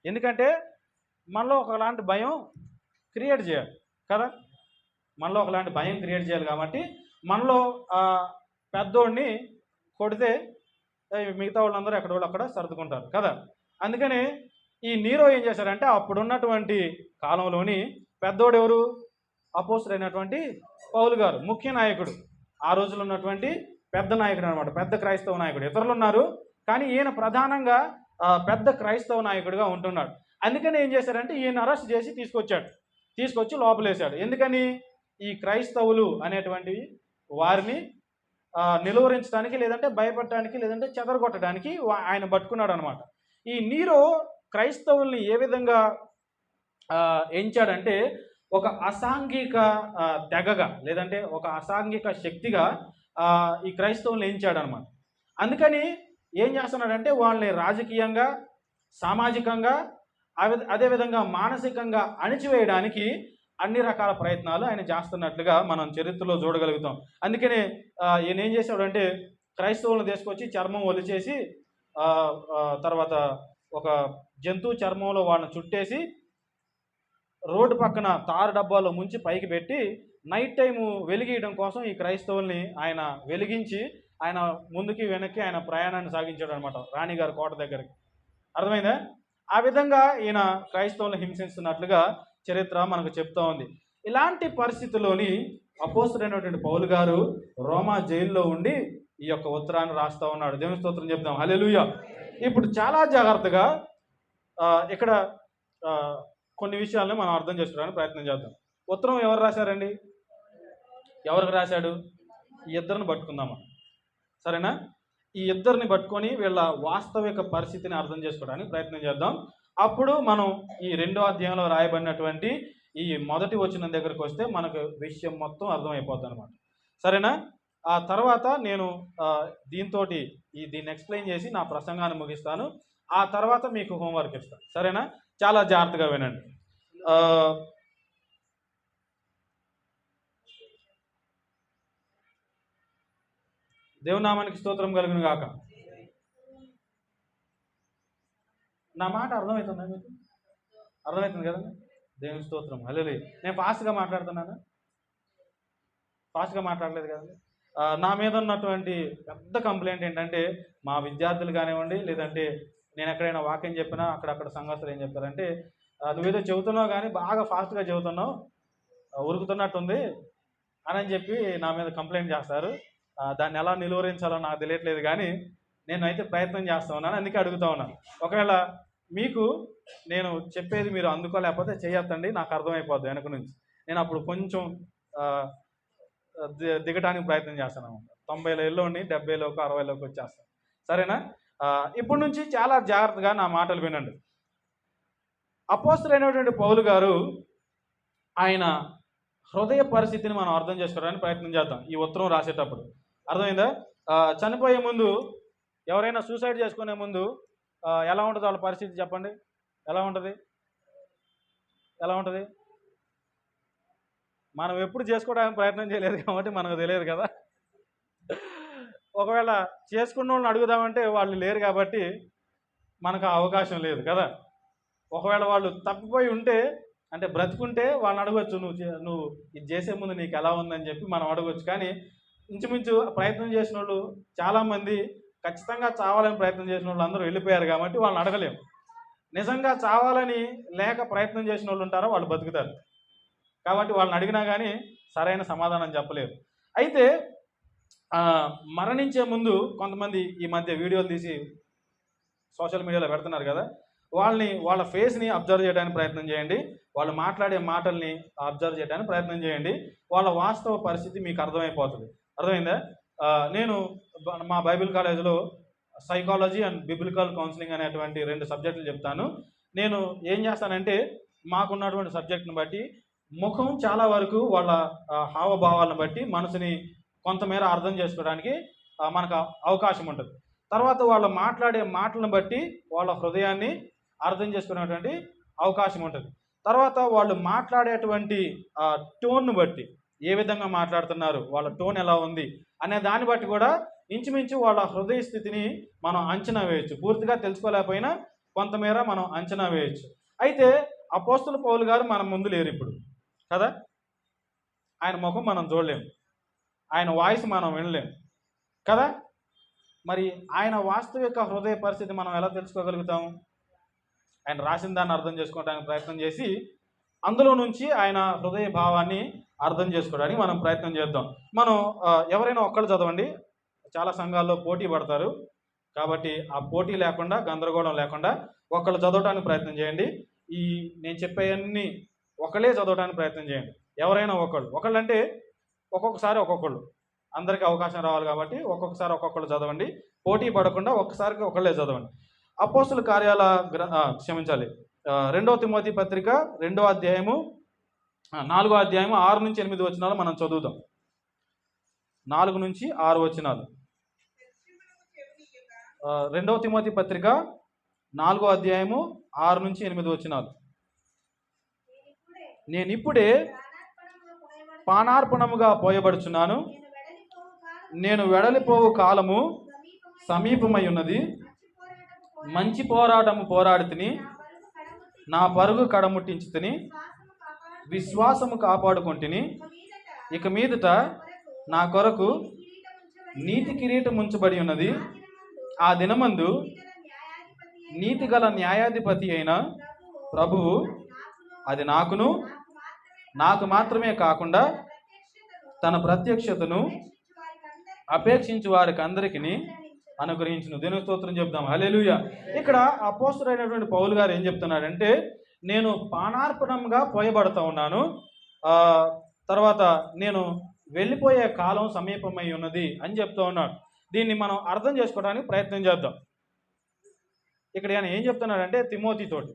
Speaker 1: ఎందుకంటే మనలో ఒకలాంటి భయం క్రియేట్ చేయాలి కదా. మనలో ఒకలాంటి భయం క్రియేట్ చేయాలి కాబట్టి మనలో పెద్దోడిని కొడితే మిగతా వాళ్ళందరూ అక్కడ సర్దుకుంటారు కదా. అందుకని ఈ నీరో ఏం చేశారంటే అప్పుడున్నటువంటి కాలంలోని పెద్దోడు ఎవరు? అపోస్తలుడైనటువంటి పౌలు గారు, ముఖ్య నాయకుడు. ఆ రోజుల్లో ఉన్నటువంటి పెద్ద నాయకుడు అనమాట, పెద్ద క్రైస్తవ నాయకుడు. ఇతరులు ఉన్నారు కానీ ఈయన ప్రధానంగా పెద్ద క్రైస్తవ నాయకుడిగా ఉంటున్నాడు. అందుకని ఏం చేశారంటే ఈయన అరెస్ట్ చేసి తీసుకొచ్చి లోపలేశాడు. ఎందుకని? ఈ క్రైస్తవులు అనేటువంటి వారిని నిలువరించడానికి, లేదంటే భయపడటానికి, లేదంటే చెదరగొట్టడానికి ఆయన పట్టుకున్నాడు అనమాట. ఈ నీరో క్రైస్తవుల్ని ఏ విధంగా ఎంచాడంటే ఒక అసాంఘిక తెగగా, లేదంటే ఒక అసాంఘిక శక్తిగా ఈ క్రైస్తవుల్ని ఎంచాడనమాట. అందుకని ఏం చేస్తున్నాడంటే వాళ్ళని రాజకీయంగా, సామాజికంగా, అదేవిధంగా మానసికంగా అణిచివేయడానికి అన్ని రకాల ప్రయత్నాలు ఆయన చేస్తున్నట్లుగా మనం చరిత్రలో చూడగలుగుతాం. అందుకనే ఈయన ఏం చేశాడంటే క్రైస్తవులను తీసుకొచ్చి చర్మం ఒలిచేసి తర్వాత ఒక జంతువు చర్మంలో వాళ్ళని చుట్టేసి రోడ్డు పక్కన తారు డబ్బాలో ముంచి పైకి పెట్టి నైట్ టైము వెలిగియడం కోసం ఈ క్రైస్తవుల్ని ఆయన వెలిగించి ఆయన ముందుకి వెనక్కి ఆయన ప్రయాణాన్ని సాగించాడు అనమాట రాణిగారి కోట దగ్గరికి. అర్థమైందా? ఆ విధంగా ఈయన క్రైస్తవులను హింసిస్తున్నట్లుగా చరిత్ర మనకు చెప్తా ఉంది. ఇలాంటి పరిస్థితుల్లోని అపోస్తలుడైనటువంటి పౌలు గారు రోమా జైల్లో ఉండి ఈ యొక్క ఉత్తరాన్ని రాస్తా ఉన్నాడు. దేవుని స్తోత్రం చెప్దాం. హల్లెలూయా. ఇప్పుడు చాలా జాగ్రత్తగా ఇక్కడ కొన్ని విషయాలను మనం అర్థం చేసుకోవడానికి ప్రయత్నం చేద్దాం. ఉత్తరం ఎవరు రాశారండి? ఎవరికి రాశాడు? ఈ ఇద్దరిని పట్టుకుందామా, సరేనా? ఈ ఇద్దరిని పట్టుకొని వీళ్ళ వాస్తవిక పరిస్థితిని అర్థం చేసుకోవడానికి ప్రయత్నం చేద్దాం. అప్పుడు మనం ఈ 2వ అధ్యాయంలో రాయబడినటువంటి ఈ మొదటి వచనం దగ్గరికి వస్తే మనకు విషయం మొత్తం అర్థమైపోద్ది అనమాట, సరేనా? ఆ తర్వాత నేను దీన్ని ఎక్స్ప్లెయిన్ చేసి నా ప్రసంగాన్ని ముగిస్తాను. ఆ తర్వాత మీకు హోంవర్క్ ఇస్తాను, సరేనా? చాలా జాగ్రత్తగా వినండి. దేవునామానికి స్తోత్రం కలుగును గాక. నా మాట అర్థమవుతుందా మీకు? అర్థమవుతుంది కదండి? దేవుని స్తోత్రం. హల్లెలూయా. నేను ఫాస్ట్గా మాట్లాడుతున్నాను? ఫాస్ట్గా మాట్లాడలేదు కదండి. నా మీద ఉన్నటువంటి పెద్ద కంప్లైంట్ ఏంటంటే మా విద్యార్థులు కానివ్వండి, లేదంటే నేను ఎక్కడైనా వాక్యం చెప్పినా అక్కడక్కడ సంఘస్థులు ఏం చెప్తారంటే, నువ్వేదో చెబుతున్నావు కానీ బాగా ఫాస్ట్గా చెబుతున్నావు, ఉరుకుతున్నట్టుంది అని చెప్పి నా మీద కంప్లైంట్ చేస్తారు. దాన్ని ఎలా నిలువరించాలో నాకు తెలియట్లేదు, కానీ నేనైతే ప్రయత్నం చేస్తూ ఉన్నాను, అందుకే అడుగుతూ ఉన్నాను. ఒకవేళ మీకు నేను చెప్పేది మీరు అందుకోలేకపోతే చేయొద్దండి, నాకు అర్థమైపోద్ది వెనక నుంచి. నేను అప్పుడు కొంచెం దిగడానికి ప్రయత్నం చేస్తాను అనమాట. 90లోని 70లోకి 60లోకి వచ్చేస్తాను, సరేనా? ఇప్పటి నుంచి చాలా జాగ్రత్తగా నా మాటలు వినండి. అపోస్తలుడైనటువంటి పౌలు గారు ఆయన హృదయ పరిస్థితిని మనం అర్థం చేసుకోవడానికి ప్రయత్నం చేద్దాం ఈ ఉత్తరం రాసేటప్పుడు. అర్థమైందా? చనిపోయే ముందు, ఎవరైనా సూసైడ్ చేసుకునే ముందు ఎలా ఉంటుంది వాళ్ళ పరిస్థితి చెప్పండి? ఎలా ఉంటుంది? మనం ఎప్పుడు చేసుకోవడానికి ప్రయత్నం చేయలేదు కాబట్టి మనకు తెలియదు కదా. ఒకవేళ చేసుకున్న వాళ్ళని అడుగుదామంటే వాళ్ళు లేరు కాబట్టి మనకు అవకాశం లేదు కదా. ఒకవేళ వాళ్ళు తప్పిపోయి ఉంటే, అంటే బ్రతుకుంటే వాళ్ళని అడగవచ్చు, నువ్వు ఇది చేసే ముందు నీకు ఎలా ఉందని చెప్పి మనం అడగవచ్చు. కానీ ఇంచుమించు ప్రయత్నం చేసిన వాళ్ళు చాలామంది, ఖచ్చితంగా చావాలని ప్రయత్నం చేసిన వాళ్ళు అందరూ వెళ్ళిపోయారు కాబట్టి వాళ్ళని అడగలేము. నిజంగా చావాలని లేక ప్రయత్నం చేసిన వాళ్ళు ఉంటారో వాళ్ళు బతుకుతారు కాబట్టి వాళ్ళని అడిగినా కానీ సరైన సమాధానం చెప్పలేరు. అయితే మరణించే ముందు కొంతమంది ఈ మధ్య వీడియోలు తీసి సోషల్ మీడియాలో పెడుతున్నారు కదా, వాళ్ళ ఫేస్ని అబ్జర్వ్ చేయడానికి ప్రయత్నం చేయండి, వాళ్ళు మాట్లాడే మాటల్ని అబ్జర్వ్ చేయడానికి ప్రయత్నం చేయండి. వాళ్ళ వాస్తవ పరిస్థితి మీకు అర్థమైపోతుంది. అర్థమైందా? నేను మా బైబిల్ కాలేజీలో సైకాలజీ అండ్ బిబ్లికల్ కౌన్సిలింగ్ అనేటువంటి 2 సబ్జెక్టులు చెప్తాను. నేను ఏం చేస్తానంటే మాకున్నటువంటి సబ్జెక్ట్ని బట్టి ముఖం చాలా వరకు వాళ్ళ హావభావాలను బట్టి మనసుని కొంతమేర అర్థం చేసుకోవడానికి మనకు అవకాశం ఉంటుంది. తర్వాత వాళ్ళు మాట్లాడే మాటలను బట్టి వాళ్ళ హృదయాన్ని అర్థం చేసుకునేటువంటి అవకాశం ఉంటుంది. తర్వాత వాళ్ళు మాట్లాడేటువంటి టోన్ను బట్టి, ఏ విధంగా మాట్లాడుతున్నారు, వాళ్ళ టోన్ ఎలా ఉంది అనే దాన్ని బట్టి కూడా ఇంచుమించు వాళ్ళ హృదయ స్థితిని మనం అంచనా వేయచ్చు. పూర్తిగా తెలుసుకోలేకపోయినా కొంతమేర మనం అంచనా వేయచ్చు. అయితే అపోస్తల పౌలు గారు మన ముందు లేరు ఇప్పుడు కదా. ఆయన ముఖం మనం చూడలేము, ఆయన వాయిస్ మనం వినలేము కదా. మరి ఆయన వాస్తవిక హృదయ పరిస్థితి మనం ఎలా తెలుసుకోగలుగుతాం? ఆయన రాసిన దాన్ని అర్థం చేసుకోవడానికి ప్రయత్నం చేసి అందులో నుంచి ఆయన హృదయ భావాన్ని అర్థం చేసుకోవడానికి మనం ప్రయత్నం చేద్దాం. మనం ఎవరైనా ఒక్కళ్ళు చదవండి. చాలా సంఘాల్లో పోటీ పడతారు కాబట్టి ఆ పోటీ లేకుండా, గందరగోళం లేకుండా ఒక్కళ్ళు చదవడానికి ప్రయత్నం చేయండి. నేను చెప్పేవన్నీ ఒకళ్ళే చదవడానికి ప్రయత్నం చేయండి. ఎవరైనా ఒకళ్ళు అంటే ఒక్కొక్కసారి ఒక్కొక్కళ్ళు, అందరికీ అవకాశం రావాలి కాబట్టి ఒక్కొక్కసారి ఒక్కొక్కళ్ళు చదవండి. పోటీ పడకుండా ఒక్కసారికి ఒకళ్ళే చదవండి. అపోస్తల కార్యాల 2వ తిమోతి పత్రిక 2వ అధ్యాయము 4వ అధ్యాయము 6 నుంచి 8 వచనాలు మనం చదువుదాం. 4 నుంచి 6 వచనాలు. 2వ తిమోతి పత్రిక 4వ అధ్యాయము 6 నుంచి 8 వచనాలు. నేనిప్పుడే పానార్పణముగా పోయబడుచున్నాను, నేను వెడలిపోవు కాలము సమీపమై ఉన్నది, మంచి పోరాటము పోరాడితిని, నా పరుగు కడముట్టించి తిని, విశ్వాసము కాపాడుకొంటిని. ఇక మీదట నా కొరకు నీతి కిరీటం ఉంచబడి ఉన్నది. ఆ దినమందు నీతిగల న్యాయాధిపతి అయిన ప్రభువు అది నాకు మాత్రమే కాకుండా తన ప్రత్యక్షతను అపేక్షించు వారికి అందరికీ అనుగ్రహించును. దేవుని స్తోత్రం చెప్దాం. హల్లెలూయా. ఇక్కడ అపోస్తలుడైనటువంటి పౌలు గారు ఏం చెప్తున్నాడంటే, నేను పానార్పణంగా పోయబడతా ఉన్నాను, తర్వాత నేను వెళ్ళిపోయే కాలం సమీపమై ఉన్నది అని చెప్తూ ఉన్నాడు. దీన్ని మనం అర్థం చేసుకోవడానికి ప్రయత్నం చేద్దాం. ఇక్కడ ఆయన ఏం చెప్తున్నాడంటే, తిమోతితోటి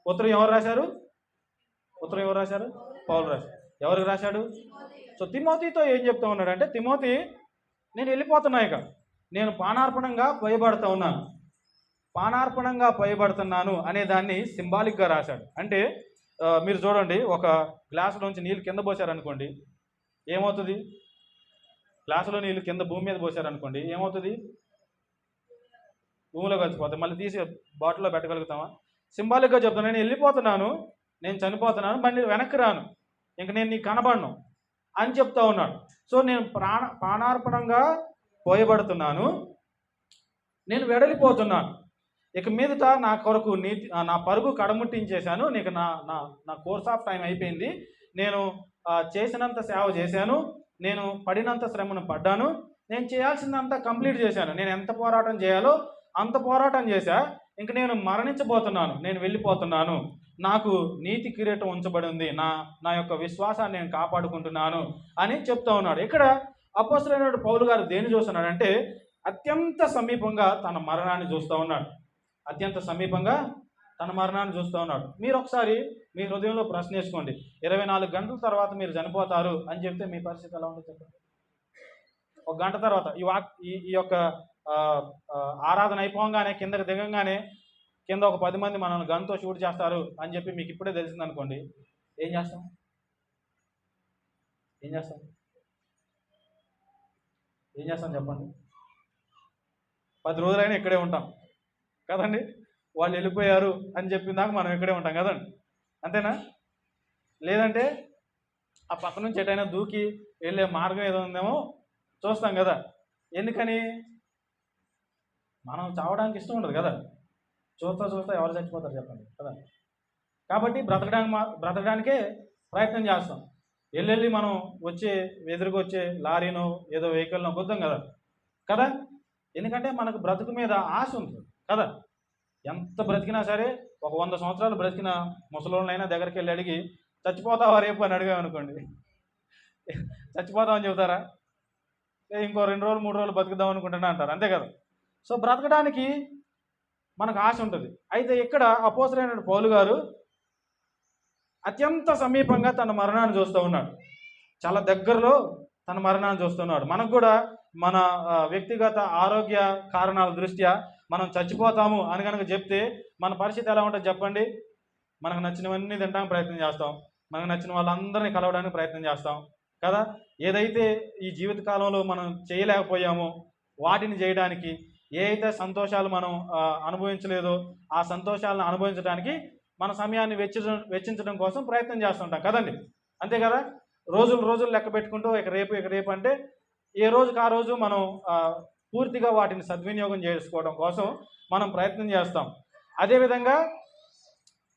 Speaker 1: ఉత్తరం ఎవరు రాశారు? పౌలు రాశారు. ఎవరికి రాశాడు? సో తిమోతితో ఏం చెప్తా ఉన్నాడంటే, తిమోతి నేను వెళ్ళిపోతున్నా, ఇక నేను పానార్పణంగా పోయబడతా ఉన్నాను. పానార్పణంగా పోయబడుతున్నాను అనే దాన్ని సింబాలిక్గా రాశాడు. అంటే మీరు చూడండి, ఒక గ్లాసులోంచి నీళ్ళు కింద పోసారనుకోండి, ఏమవుతుంది? గ్లాసులో నీళ్ళు కింద భూమి మీద పోసారనుకోండి, ఏమవుతుంది? భూమిలో కలిసిపోతాయి. మళ్ళీ తీసి బాటిల్లో పెట్టగలుగుతామా? సింబాలిక్గా చెప్తాను, నేను వెళ్ళిపోతున్నాను, నేను చనిపోతున్నాను, మళ్ళీ వెనక్కి రాను, ఇంక నేను నీకు కనబడను అని చెప్తా ఉన్నాడు. సో నేను ప్రాణార్పణంగా పోయబడుతున్నాను, నేను వెడలిపోతున్నాను, ఇక మీదట నా కొరకు నా పరుగు కడముట్టించేశాను, నీకు నా కోర్స్ ఆఫ్ టైం అయిపోయింది, నేను చేసినంత సేవ చేశాను, నేను పడినంత శ్రమను పడ్డాను, నేను చేయాల్సిందంతా కంప్లీట్ చేశాను, నేను ఎంత పోరాటం చేయాలో అంత పోరాటం చేశా, ఇంక నేను మరణించబోతున్నాను, నేను వెళ్ళిపోతున్నాను, నాకు నీతి కిరీటం ఉంచబడి ఉంది, నా యొక్క విశ్వాసాన్ని నేను కాపాడుకుంటున్నాను అని చెప్తా ఉన్నాడు. ఇక్కడ అపోస్తలుడైన పౌలు గారు దేన్ని చూస్తున్నాడంటే, అత్యంత సమీపంగా తన మరణాన్ని చూస్తూ ఉన్నాడు. అత్యంత సమీపంగా తన మరణాన్ని చూస్తూ ఉన్నాడు. మీరు ఒకసారి మీ హృదయంలో ప్రశ్న వేసుకోండి, 24 గంటల తర్వాత మీరు చనిపోతారు అని చెప్తే మీ పరిస్థితి ఎలా ఉంటుంది చెప్పండి. ఒక గంట తర్వాత ఈ యొక్క ఆరాధన అయిపోగానే కిందకి దిగంగానే కింద ఒక 10 మంది మనల్ని గన్తో షూట్ చేస్తారు అని చెప్పి మీకు ఇప్పుడే తెలిసింది అనుకోండి, ఏం చేస్తాం? ఏం చేస్తాం చెప్పండి? 10 రోజులైనా ఇక్కడే ఉంటాం కదండి. వాళ్ళు వెళ్ళిపోయారు అని చెప్పిందాక మనం ఇక్కడే ఉంటాం కదండి, అంతేనా? లేదంటే ఆ పక్క నుంచి ఎటైనా దూకి వెళ్ళే మార్గం ఏదో ఉందేమో చూస్తాం కదా. ఎందుకని? మనం చావడానికి ఇష్టం ఉండదు కదా. చూస్తా ఎవరు చచ్చిపోతారు చెప్పండి కదా. కాబట్టి బ్రతకడానికే ప్రయత్నం చేస్తాం. వెళ్ళి మనం ఎదురుకొచ్చే లారీనో ఏదో వెహికల్నో గుద్దాం కదా. ఎందుకంటే మనకు బ్రతుకు మీద ఆశ ఉంటుంది కదా. ఎంత బ్రతికినా సరే, ఒక 100 సంవత్సరాలు బ్రతికిన ముసలోళ్ళైనా దగ్గరికి వెళ్ళి అడిగి చచ్చిపోతావా రేపు అని అడిగామనుకోండి, చచ్చిపోతామని చెబుతారా? ఇంకో 2 రోజులు 3 రోజులు బతుకుదాం అనుకుంటున్నా అంటారు, అంతే కదా. సో బ్రతకడానికి మనకు ఆశ ఉంటుంది. అయితే ఇక్కడ అపోస్తలుడైన పౌలు గారు అత్యంత సమీపంగా తన మరణాన్ని చూస్తూ ఉన్నాడు, చాలా దగ్గరలో తన మరణాన్ని చూస్తున్నాడు. మనకు కూడా మన వ్యక్తిగత ఆరోగ్య కారణాల దృష్ట్యా మనం చచ్చిపోతాము అని కనుక చెప్తే మన పరిస్థితి ఎలా ఉంటుంది చెప్పండి? మనకు నచ్చినవన్నీ తినడానికి ప్రయత్నం చేస్తాం, మనకు నచ్చిన వాళ్ళందరినీ కలవడానికి ప్రయత్నం చేస్తాం కదా. ఏదైతే ఈ జీవితకాలంలో మనం చేయలేకపోయామో వాటిని చేయడానికి, ఏ అయితే సంతోషాలు మనం అనుభవించలేదో ఆ సంతోషాలను అనుభవించడానికి మన సమయాన్ని వెచ్చించడం కోసం ప్రయత్నం చేస్తుంటాం కదండి, అంతే కదా. రోజులు లెక్క పెట్టుకుంటూ ఇక రేపు అంటే ఏ రోజుకి ఆ రోజు మనం పూర్తిగా వాటిని సద్వినియోగం చేసుకోవడం కోసం మనం ప్రయత్నం చేస్తాం. అదేవిధంగా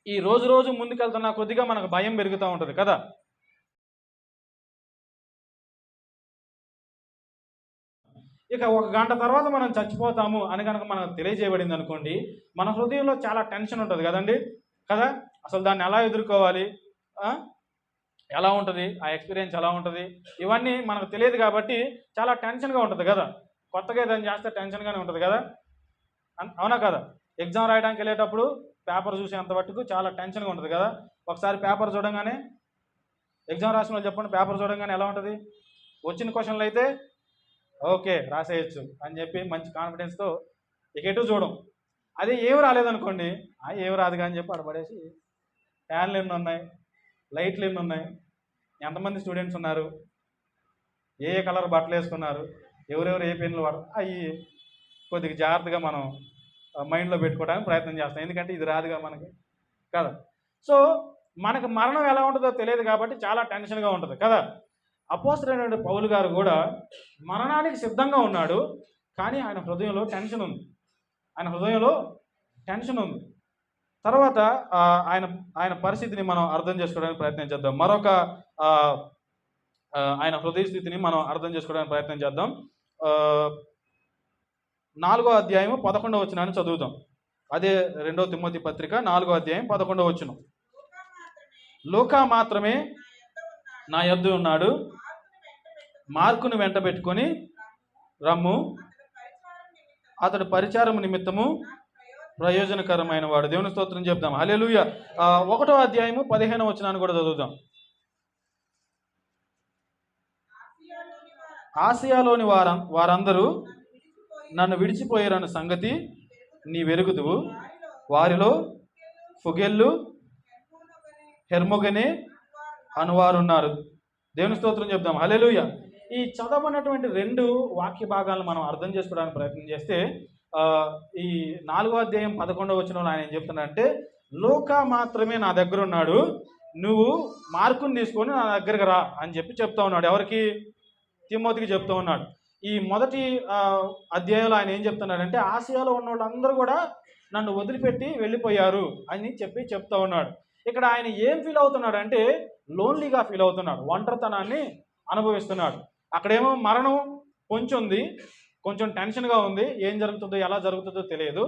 Speaker 1: ఈ రోజు ముందుకెళ్తున్న కొద్దిగా మనకు భయం పెరుగుతూ ఉంటుంది కదా. ఇక 1 గంట తర్వాత మనం చచ్చిపోతాము అని కనుక మనకు తెలియజేయబడింది అనుకోండి, మన హృదయంలో చాలా టెన్షన్ ఉంటుంది కదండి కదా. అసలు దాన్ని ఎలా ఎదుర్కోవాలి, ఎలా ఉంటుంది, ఆ ఎక్స్పీరియన్స్ ఎలా ఉంటుంది, ఇవన్నీ మనకు తెలియదు కాబట్టి చాలా టెన్షన్గా ఉంటుంది కదా. కొత్తగా ఏదైనా చేస్తే టెన్షన్గానే ఉంటుంది కదా, అవునా కదా. ఎగ్జామ్ రాయడానికి వెళ్ళేటప్పుడు పేపర్ చూసేంత మట్టుకు చాలా టెన్షన్గా ఉంటుంది కదా. ఒకసారి పేపర్ చూడంగానే, ఎగ్జామ్ రాసిన వాళ్ళు చెప్పండి, పేపర్ చూడంగానే ఎలా ఉంటుంది? వచ్చిన క్వశ్చన్లు అయితే ఓకే రాసేయచ్చు అని చెప్పి మంచి కాన్ఫిడెన్స్తో ఇక ఎటు చూడం. అదే ఏమి రాలేదనుకోండి, ఏమి రాదుగా అని చెప్పి అడబడేసి ఫ్యాన్లు ఎన్ని ఉన్నాయి, లైట్లు ఎన్ని ఉన్నాయి, ఎంతమంది స్టూడెంట్స్ ఉన్నారు, ఏ కలర్ బట్టలు వేసుకున్నారు, ఎవరెవరు ఏ పెన్నులు వాడతారు, అవి కొద్దిగా జాగ్రత్తగా మనం మైండ్లో పెట్టుకోవడానికి ప్రయత్నం చేస్తాం. ఎందుకంటే ఇది రాదుగా మనకి కదా. సో మనకు మరణం ఎలా ఉంటుందో తెలియదు కాబట్టి చాలా టెన్షన్గా ఉంటుంది కదా. అపోస్తలుడైన పౌలు గారు కూడా మరణానికి సిద్ధంగా ఉన్నాడు, కానీ ఆయన హృదయంలో టెన్షన్ ఉంది. ఆయన హృదయంలో టెన్షన్ ఉంది. తర్వాత ఆయన ఆయన పరిస్థితిని మనం అర్థం చేసుకోవడానికి ప్రయత్నం చేద్దాం. మరొక ఆయన హృదయ స్థితిని మనం అర్థం చేసుకోవడానికి ప్రయత్నం చేద్దాం. 4వ అధ్యాయము 11వ వచనాన్ని చదువుదాం. అదే 2 తిమోతి పత్రిక 4వ అధ్యాయం 11వ వచనం. లూకా మాత్రమే నా యొద్ద ఉన్నాడు, మార్కును వెంట పెట్టుకొని రమ్ము, అతడు పరిచారము నిమిత్తము ప్రయోజనకరమైన వాడు. దేవుని స్తోత్రం చెప్దాం. హల్లెలూయా. 1వ అధ్యాయము 15వ వచనాన్ని కూడా చదువుదాం. ఆసియాలోని వారందరూ నన్ను విడిచిపోయారన్న సంగతి నీ వెరుగుదువు. వారిలో ఫుగెల్లు, హెర్మొగనే అనువారున్నారు. దేవుని స్తోత్రం చెప్దాం. హల్లెలూయా. ఈ చదవనటువంటి 2 వాక్య భాగాలను మనం అర్థం చేసుకోవడానికి ప్రయత్నం చేస్తే ఈ 4వ అధ్యాయం 11వ వచనంలో ఆయన ఏం చెప్తున్నాడంటే, లూకా మాత్రమే నా దగ్గర ఉన్నాడు, నువ్వు మార్కుని తీసుకొని నా దగ్గరకు రా అని చెప్తా ఉన్నాడు. ఎవరికి? తిమోతికి చెప్తూ ఉన్నాడు. ఈ మొదటి అధ్యాయంలో ఆయన ఏం చెప్తున్నాడంటే, ఆసియాలో ఉన్న వాళ్ళందరూ కూడా నన్ను వదిలిపెట్టి వెళ్ళిపోయారు అని చెప్తా ఉన్నాడు. ఇక్కడ ఆయన ఏం ఫీల్ అవుతున్నాడు అంటే, లోన్లీగా ఫీల్ అవుతున్నాడు, ఒంటరితనాన్ని అనుభవిస్తున్నాడు. అక్కడేమో మరణం కొంచెం ఉంది, కొంచెం టెన్షన్గా ఉంది, ఏం జరుగుతుందో ఎలా జరుగుతుందో తెలియదు.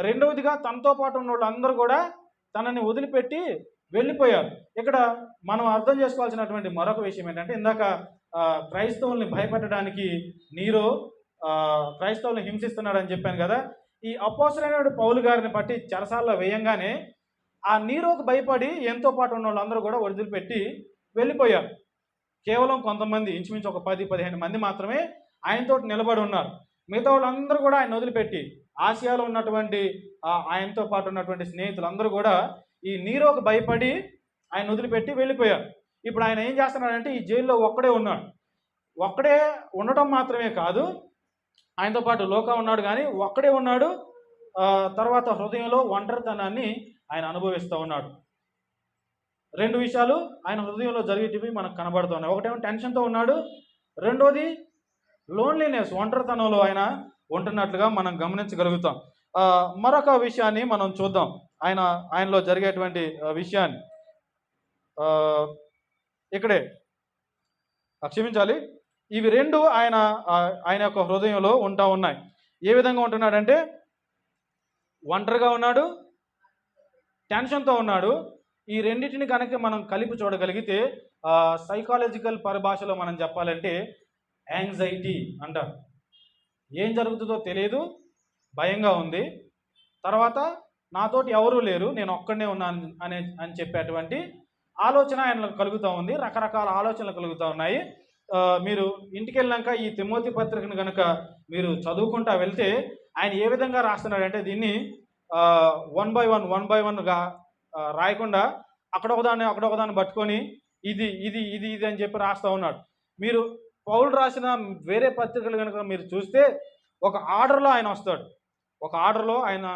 Speaker 1: రెండవదిగా తనతో పాటు ఉన్న వాళ్ళందరూ కూడా తనని వదిలిపెట్టి వెళ్ళిపోయారు. ఇక్కడ మనం అర్థం చేసుకోవాల్సినటువంటి మరొక విషయం ఏంటంటే, ఇందాక క్రైస్తవుల్ని భయపెట్టడానికి నీరో క్రైస్తవుల్ని హింసిస్తున్నాడని చెప్పాను కదా. ఈ అపోస్తలుడైన పౌలు గారిని పట్టి చెరసాల్లో వేయంగానే ఆ నీరోకు భయపడి ఎంతో పాటు ఉన్న వాళ్ళందరూ కూడా వదిలిపెట్టి వెళ్ళిపోయారు. కేవలం కొంతమంది, ఇంచుమించు ఒక 10-15 మంది మాత్రమే ఆయనతో నిలబడి ఉన్నారు. మిగతా వాళ్ళందరూ కూడా ఆయన వదిలిపెట్టి, ఆసియాలో ఉన్నటువంటి ఆయనతో పాటు ఉన్నటువంటి స్నేహితులందరూ కూడా ఈ నీరోకు భయపడి ఆయన వదిలిపెట్టి వెళ్ళిపోయారు. ఇప్పుడు ఆయన ఏం చేస్తున్నాడంటే, ఈ జైల్లో ఒక్కడే ఉన్నాడు. ఒక్కడే ఉండటం మాత్రమే కాదు, ఆయనతో పాటు లూకా ఉన్నాడు, కానీ ఒక్కడే ఉన్నాడు. తర్వాత హృదయంలో ఒంటరితనాన్ని ఆయన అనుభవిస్తూ ఉన్నాడు. 2 విషయాలు ఆయన హృదయంలో జరిగేటివి మనకు కనబడుతున్నాయి. ఒకటేమో టెన్షన్తో ఉన్నాడు, రెండోది లోన్లీనెస్, ఒంటరితనంలో ఆయన ఉంటున్నట్లుగా మనం గమనించగలుగుతాం. మరొక విషయాన్ని మనం చూద్దాం, ఆయనలో జరిగేటువంటి విషయాన్ని. ఇక్కడే క్షమించాలి, ఇవి 2 ఆయన యొక్క హృదయంలో ఉంటా ఉన్నాయి. ఏ విధంగా ఉంటున్నాడంటే, ఒంటరిగా ఉన్నాడు, టెన్షన్తో ఉన్నాడు. ఈ రెండింటిని కనుక మనం కలిపి చూడగలిగితే సైకాలజికల్ పరిభాషలో మనం చెప్పాలంటే యాంగ్జైటీ అంటారు. ఏం జరుగుతుందో తెలియదు, భయంగా ఉంది, తర్వాత నాతోటి ఎవరూ లేరు, నేను ఒక్కడనే ఉన్నాను అని చెప్పేటువంటి ఆలోచన ఆయన కలుగుతూ ఉంది. రకరకాల ఆలోచనలు కలుగుతూ ఉన్నాయి. మీరు ఇంటికి వెళ్ళాక ఈ తిమోతి పత్రికను కనుక మీరు చదువుకుంటా వెళ్తే ఆయన ఏ విధంగా రాస్తున్నాడంటే, దీన్ని 1 by 1గా రాయకుండా అక్కడొకదాన్ని పట్టుకొని ఇది ఇది ఇది ఇది అని చెప్పి రాస్తూ ఉన్నాడు. మీరు పౌలు రాసిన వేరే పత్రికలు కనుక మీరు చూస్తే ఒక ఆర్డర్లో ఆయన వస్తాడు, ఒక ఆర్డర్లో ఆయన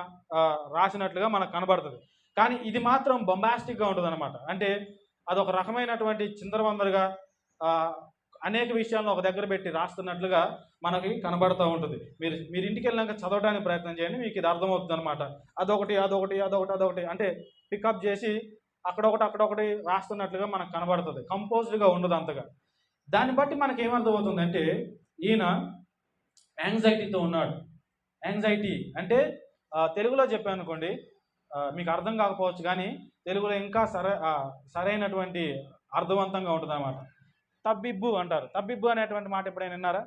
Speaker 1: రాసినట్లుగా మనకు కనబడుతుంది. కానీ ఇది మాత్రం బొంబాస్టిక్గా ఉంటుంది అనమాట. అంటే అదొక రకమైనటువంటి చిందరవందరగా అనేక విషయాలను ఒక దగ్గర పెట్టి రాస్తున్నట్లుగా మనకి కనబడుతూ ఉంటుంది. మీరు ఇంటికి వెళ్ళాక చదవడానికి ప్రయత్నం చేయండి, మీకు ఇది అర్థమవుతుంది అనమాట. అదొకటి అంటే పికప్ చేసి అక్కడొకటి రాస్తున్నట్లుగా మనకు కనబడుతుంది. కంపోజ్డ్గా ఉండదు అంతగా. దాన్ని బట్టి మనకి ఏమర్థమవుతుందంటే, ఈయన యాంగ్జైటీతో ఉన్నాడు. యాంగ్జైటీ అంటే తెలుగులో చెప్పాను అనుకోండి, మీకు అర్థం కాకపోవచ్చు, కానీ తెలుగులో ఇంకా సరైనటువంటి అర్థవంతంగా ఉంటుంది అన్నమాట. తబ్బిబ్బు అంటారు. తబ్బిబ్బు అనేటువంటి మాట ఎప్పుడైనా విన్నారా?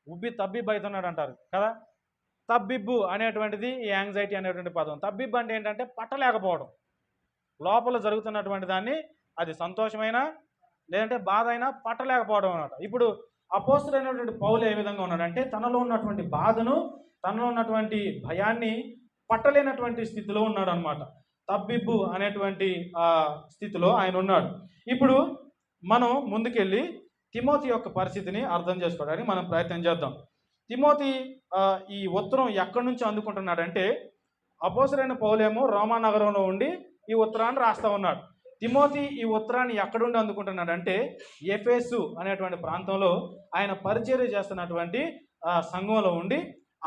Speaker 1: ఉబ్బి తబ్బిబ్బు అవుతున్నాడు అంటారు కదా. తబ్బిబ్బు అనేటువంటిది ఈ యాంగ్జైటీ అనేటువంటి పదం. తబ్బిబ్బు అంటే ఏంటంటే పట్టలేకపోవడం, లోపల జరుగుతున్నటువంటి దాన్ని, అది సంతోషమైనా లేదంటే బాధ అయినా పట్టలేకపోవడం అన్నమాట. ఇప్పుడు అపోస్తలుడైనటువంటి పౌలు ఏ విధంగా ఉన్నాడంటే, తనలో ఉన్నటువంటి బాధను, తనలో ఉన్నటువంటి భయాన్ని పట్టలేనటువంటి స్థితిలో ఉన్నాడు అనమాట. తబ్బిబ్బు అనేటువంటి స్థితిలో ఆయన ఉన్నాడు. ఇప్పుడు మనం ముందుకెళ్ళి తిమోతి యొక్క పరిస్థితిని అర్థం చేసుకోవడానికి మనం ప్రయత్నం చేద్దాం. తిమోతి ఈ ఉత్తరం ఎక్కడి నుంచి అందుకుంటున్నాడంటే, అపోస్తలుడైన పౌలేమో రోమా నగరంలో ఉండి ఈ ఉత్తరాన్ని రాస్తా ఉన్నాడు. తిమోతి ఈ ఉత్తరాన్ని ఎక్కడుండి అందుకుంటున్నాడు అంటే ఎఫెసు అనేటువంటి ప్రాంతంలో ఆయన పరిచర్య చేస్తున్నటువంటి సంఘంలో ఉండి,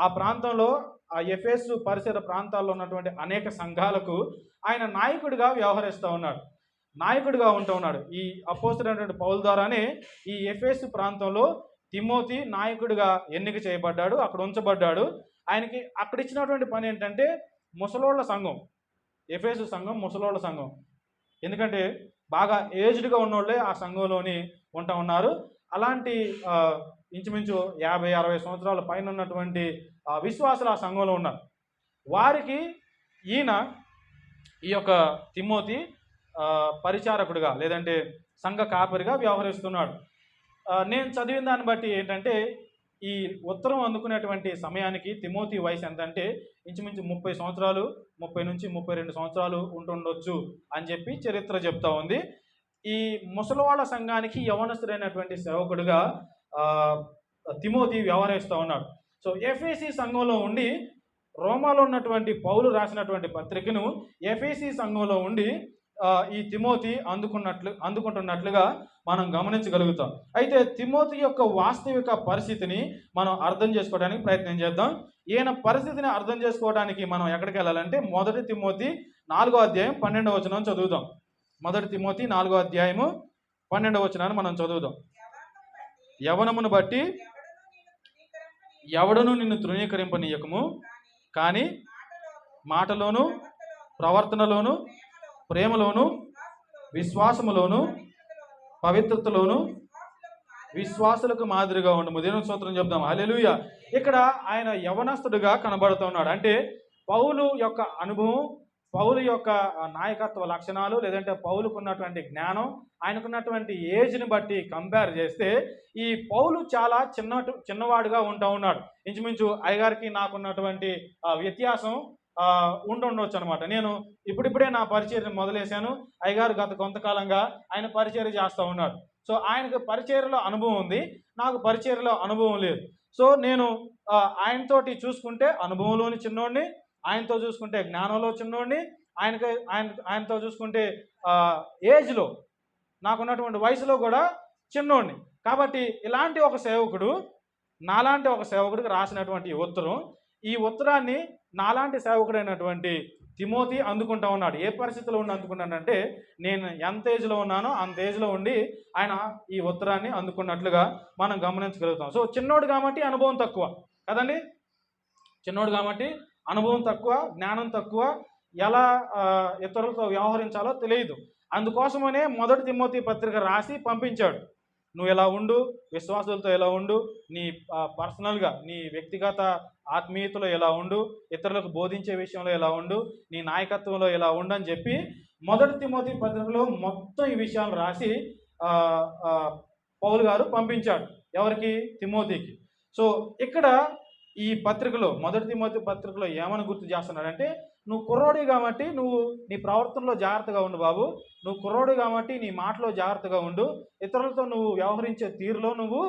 Speaker 1: ఆ ప్రాంతంలో ఆ ఎఫెసు పరిసర ప్రాంతాల్లో ఉన్నటువంటి అనేక సంఘాలకు ఆయన నాయకుడిగా వ్యవహరిస్తూ ఉన్నాడు, నాయకుడిగా ఉంటూ ఉన్నాడు. ఈ అపోస్తలుడైనటువంటి పౌలు ద్వారానే ఈ ఎఫెసు ప్రాంతంలో తిమోతి నాయకుడిగా ఎన్నిక చేయబడ్డాడు, అక్కడ ఉంచబడ్డాడు. ఆయనకి అక్కడ ఇచ్చినటువంటి పని ఏంటంటే ముసలోళ్ళ సంఘం, ఎఫెసు సంఘం ముసలోళ్ళ సంఘం. ఎందుకంటే బాగా ఏజ్డ్గా ఉన్నోళ్ళే ఆ సంఘంలోని ఉంటా ఉన్నారు. అలాంటి ఇంచుమించు 50-60 సంవత్సరాల పైన ఉన్నటువంటి విశ్వాసులు ఆ సంఘంలో ఉన్నారు. వారికి ఈయన ఈ యొక్క తిమోతి పరిచారకుడిగా లేదంటే సంఘ కాపరిగా వ్యవహరిస్తున్నాడు. నేను చదివిన దాన్ని బట్టి ఏంటంటే ఈ ఉత్తరం అందుకునేటువంటి సమయానికి తిమోతి వయసు ఎంత అంటే ఇంచుమించు 30 సంవత్సరాలు, 30 నుంచి 32 సంవత్సరాలు ఉంటుండొచ్చు అని చెప్పి చరిత్ర చెప్తా ఉంది. ఈ ముసలివాళ్ళ సంఘానికి యవనస్తుడైనటువంటి సేవకుడిగా తిమోతి వ్యవహరిస్తూ ఉన్నాడు. సో ఎఫెసీ సంఘంలో ఉండి రోమాలో ఉన్నటువంటి పౌలు రాసినటువంటి పత్రికను ఎఫెసీ సంఘంలో ఉండి ఈ తిమోతి అందుకుంటున్నట్లుగా మనం గమనించగలుగుతాం. అయితే తిమోతి యొక్క వాస్తవిక పరిస్థితిని మనం అర్థం చేసుకోవడానికి ప్రయత్నం చేద్దాం. ఈయన పరిస్థితిని అర్థం చేసుకోవడానికి మనం ఎక్కడికి వెళ్ళాలంటే 1 తిమోతి 4వ అధ్యాయం 12వ వచనం చదువుదాం. 1 తిమోతి 4వ అధ్యాయము 12వ వచనాన్ని మనం చదువుదాం. యవనమును బట్టి ఎవడును నిన్ను తృణీకరింపనీయకము, కానీ మాటలోను ప్రవర్తనలోను ప్రేమలోను విశ్వాసములోను పవిత్రతలోను విశ్వాసులకు మాదిరిగా ఉండము. దేవుని స్తోత్రం చెప్దాం. హల్లెలూయా. ఇక్కడ ఆయన యవనస్తుడిగా కనబడుతున్నాడు. అంటే పౌలు యొక్క అనుభవం, పౌలు యొక్క నాయకత్వ లక్షణాలు, లేదంటే పౌలుకు ఉన్నటువంటి జ్ఞానం, ఆయనకున్నటువంటి ఏజ్ని బట్టి కంపేర్ చేస్తే ఈ పౌలు చాలా చిన్నవాడుగా ఉంటా ఉన్నాడు. ఇంచుమించు అయ్యగారికి నాకున్నటువంటి వ్యత్యాసం ఉండొచ్చు అనమాట. నేను ఇప్పుడిప్పుడే నా పరిచర్య మొదలేశాను, అయ్యగారు గత కొంతకాలంగా ఆయన పరిచర్య చేస్తూ ఉన్నాడు. సో ఆయనకు పరిచర్యలో అనుభవం ఉంది, నాకు పరిచర్యలో అనుభవం లేదు. సో నేను ఆయనతోటి చూసుకుంటే అనుభవంలోని చిన్నోడిని, ఆయనతో చూసుకుంటే జ్ఞానంలో చిన్నోడిని, ఆయనతో చూసుకుంటే ఏజ్లో నాకున్నటువంటి వయసులో కూడా చిన్నోడిని. కాబట్టి ఇలాంటి ఒక సేవకుడు, నాలాంటి ఒక సేవకుడికి రాసినటువంటి ఉత్తరం, ఈ ఉత్తరాన్ని నాలాంటి సేవకుడైనటువంటి తిమోతి అందుకుంటా ఉన్నాడు. ఏ పరిస్థితిలో ఉండి అందుకున్నాడంటే నేను ఎంత ఏజ్లో ఉన్నానో అంత ఏజ్లో ఉండి ఆయన ఈ ఉత్తరాన్ని అందుకున్నట్లుగా మనం గమనించగలుగుతాం. సో చిన్నోడు కాబట్టి అనుభవం తక్కువ కదండి, చిన్నోడు కాబట్టి అనుభవం తక్కువ, జ్ఞానం తక్కువ, ఎలా ఇతరులతో వ్యవహరించాలో తెలియదు. అందుకోసమనే 1 తిమోతి పత్రిక రాసి పంపించాడు. నువ్వు ఎలా ఉండు, విశ్వాసులతో ఎలా ఉండు, నీ పర్సనల్గా నీ వ్యక్తిగత ఆత్మీయతలో ఎలా ఉండు, ఇతరులకు బోధించే విషయంలో ఎలా ఉండు, నీ నాయకత్వంలో ఎలా ఉండు అని చెప్పి 1 తిమోతి పత్రికలో మొత్తం ఈ విషయాలు రాసి పౌలు గారు పంపించాడు. ఎవరికి? తిమోతికి. సో ఇక్కడ ఈ పత్రికలో 1 తిమోతి పత్రికలో ఏమని గుర్తు చేస్తున్నాడంటే, నువ్వు కుర్రోడి కాబట్టి నువ్వు నీ ప్రవర్తనలో జాగ్రత్తగా ఉండు బాబు, నువ్వు కుర్రోడు కాబట్టి నీ మాటలో జాగ్రత్తగా ఉండు, ఇతరులతో నువ్వు వ్యవహరించే తీరులో నువ్వు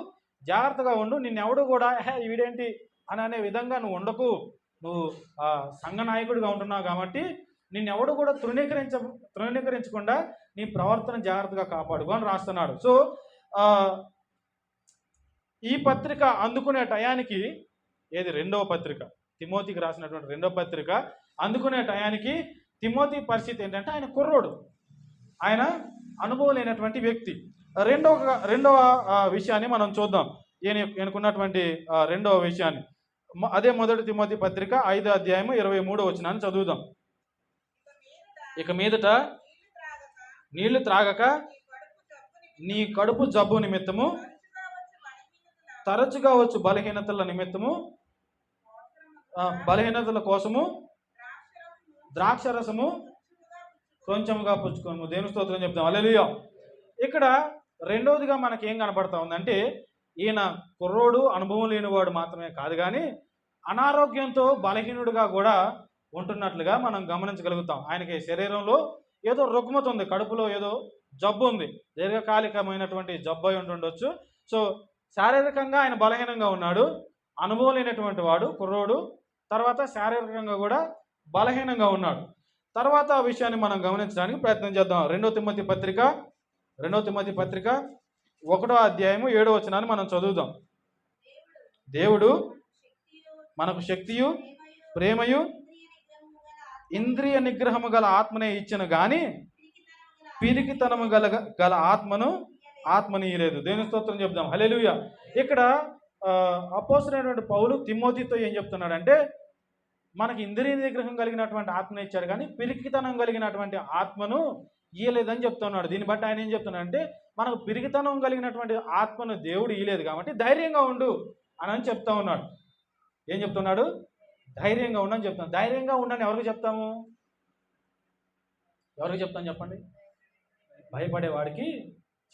Speaker 1: జాగ్రత్తగా ఉండు, నిన్నెవడు కూడా వీడేంటి అని అనే విధంగా నువ్వు ఉండకు, నువ్వు సంఘ నాయకుడిగా ఉంటున్నావు కాబట్టి నిన్నెవడు కూడా తృణీకరించకుండా నీ ప్రవర్తన జాగ్రత్తగా కాపాడుకో అని రాస్తున్నాడు. సో ఈ పత్రిక అందుకునే టయానికి, ఏది రెండవ పత్రిక, తిమోతికి రాసినటువంటి రెండవ పత్రిక అందుకునే టయానికి తిమోతి పరిస్థితి ఏంటంటే ఆయన కుర్రోడు, ఆయన అనుభవం లేనటువంటి వ్యక్తి. రెండవ విషయాన్ని మనం చూద్దాం. ఈయనకున్నటువంటి రెండవ విషయాన్ని అదే 1 తిమోతి పత్రిక 5వ అధ్యాయము 23వ వచనాన్ని చదువుదాం. ఇక మీదట నీళ్లు త్రాగక నీ కడుపు జబ్బు నిమిత్తము, తరచుగా వచ్చు బలహీనతల నిమిత్తము, బలహీనతల కోసము ద్రాక్షరసము కొంచెంగా పుచ్చుకోము. దేవుని స్తోత్రం చెప్తాం. హల్లెలూయా. ఇక్కడ రెండవదిగా మనకి ఏం కనపడతా ఉందంటే, ఈయన కుర్రోడు, అనుభవం లేనివాడు మాత్రమే కాదు కానీ అనారోగ్యంతో బలహీనుడిగా కూడా ఉంటున్నట్లుగా మనం గమనించగలుగుతాం. ఆయనకి శరీరంలో ఏదో రుగ్మత ఉంది, కడుపులో ఏదో జబ్బు ఉంది, దీర్ఘకాలికమైనటువంటి జబ్బు అయి ఉంటుండొచ్చు. సో శారీరకంగా ఆయన బలహీనంగా ఉన్నాడు, అనుభవం లేనటువంటి వాడు కుర్రోడు, తర్వాత శారీరకంగా కూడా బలహీనంగా ఉన్నాడు. తర్వాత ఆ విషయాన్ని మనం గమనించడానికి ప్రయత్నం చేద్దాం. రెండో తిమోతి పత్రిక 1వ అధ్యాయము 7వ వచనాన్ని మనం చదువుదాం. దేవుడు మనకు శక్తియు ప్రేమయు ఇంద్రియ నిగ్రహము గల ఆత్మనే ఇచ్చిన గాని పిరికితనము గల ఆత్మని ఇయ్యలేదు. దేవుని స్తోత్రం చెప్దాం. హల్లెలూయా. ఇక్కడ అపోస్తలుడైనటువంటి పౌలు తిమోతితో ఏం చెప్తున్నాడంటే, మనకి ఇంద్రియ నిగ్రహం కలిగినటువంటి ఆత్మను ఇచ్చాడు కానీ పిరికితనం కలిగినటువంటి ఆత్మను ఇయ్యలేదని చెప్తున్నాడు. దీన్ని బట్టి ఆయన ఏం చెప్తున్నాడంటే, మనకు పిరికితనం కలిగినటువంటి ఆత్మను దేవుడు ఇయ్యలేదు కాబట్టి ధైర్యంగా ఉండు అని చెప్తా ఉన్నాడు. ఏం చెప్తున్నాడు? ధైర్యంగా ఉండని చెప్తాను. ధైర్యంగా ఉండని ఎవరికి చెప్తాము? ఎవరికి చెప్తాను చెప్పండి? భయపడేవాడికి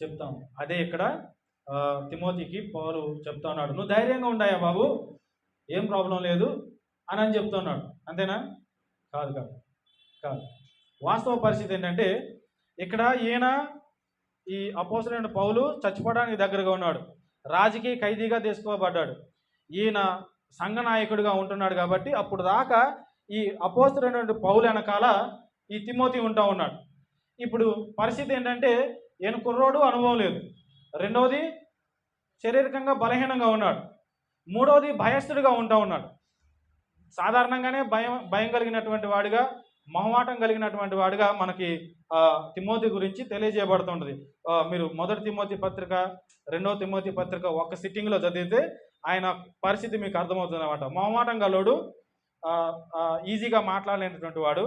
Speaker 1: చెప్తాము. అదే ఇక్కడ తిమోతికి పౌలు చెప్తా ఉన్నాడు, నువ్వు ధైర్యంగా ఉండాయా బాబు, ఏం ప్రాబ్లం లేదు అని చెప్తున్నాడు. అంతేనా? కాదు కాదు కాదు. వాస్తవ పరిస్థితి ఏంటంటే, ఇక్కడ ఈయన ఈ అపోస్తలుడైన పౌలు చచ్చిపోవడానికి దగ్గరగా ఉన్నాడు, రాజకీయ ఖైదీగా తీసుకోబడ్డాడు. ఈయన సంఘ నాయకుడిగా ఉంటున్నాడు కాబట్టి అప్పుడు దాకా ఈ అపోస్తలుడైన పౌలు వెనకాల ఈ తిమోతి ఉంటా ఉన్నాడు. ఇప్పుడు పరిస్థితి ఏంటంటే, ఈయన కుర్రోడు, అనుభవం లేదు. రెండవది శారీరకంగా బలహీనంగా ఉన్నాడు. మూడవది భయస్థుడిగా ఉంటా ఉన్నాడు. సాధారణంగానే భయం కలిగినటువంటి వాడిగా, మొహమాటం కలిగినటువంటి వాడిగా మనకి తిమోతి గురించి తెలియజేయబడుతుంటుంది. మీరు 1 తిమోతి పత్రిక 2 తిమోతి పత్రిక ఒక్క సిట్టింగ్లో చదివితే ఆయన పరిస్థితి మీకు అర్థమవుతుంది అన్నమాట. మొహమాటం గలోడు, ఈజీగా మాట్లాడలేనటువంటి వాడు.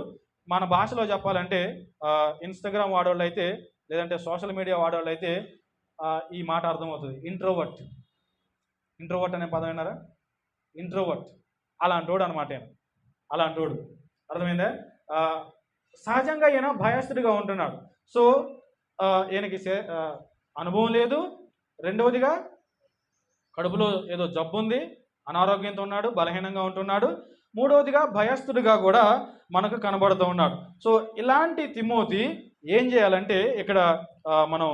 Speaker 1: మన భాషలో చెప్పాలంటే ఇన్స్టాగ్రామ్ వాడేవాళ్ళు అయితే, లేదంటే సోషల్ మీడియా వాడేవాళ్ళు అయితే ఈ మాట అర్థమవుతుంది. ఇంట్రోవర్ట్ అనే పదం విన్నారా? ఇంట్రోవర్ట్ అలాంటోడు అనమాట. అలాంటోడు అర్థమైందా? సహజంగా ఈయన భయస్థుడిగా ఉంటున్నాడు. సో ఈయనకి అనుభవం లేదు. రెండవదిగా కడుపులో ఏదో జబ్బు ఉంది, అనారోగ్యంతో ఉన్నాడు, బలహీనంగా ఉంటున్నాడు. మూడవదిగా భయస్థుడిగా కూడా మనకు కనబడుతూ ఉన్నాడు. సో ఇలాంటి తిమోతి ఏం చేయాలంటే, ఇక్కడ మనం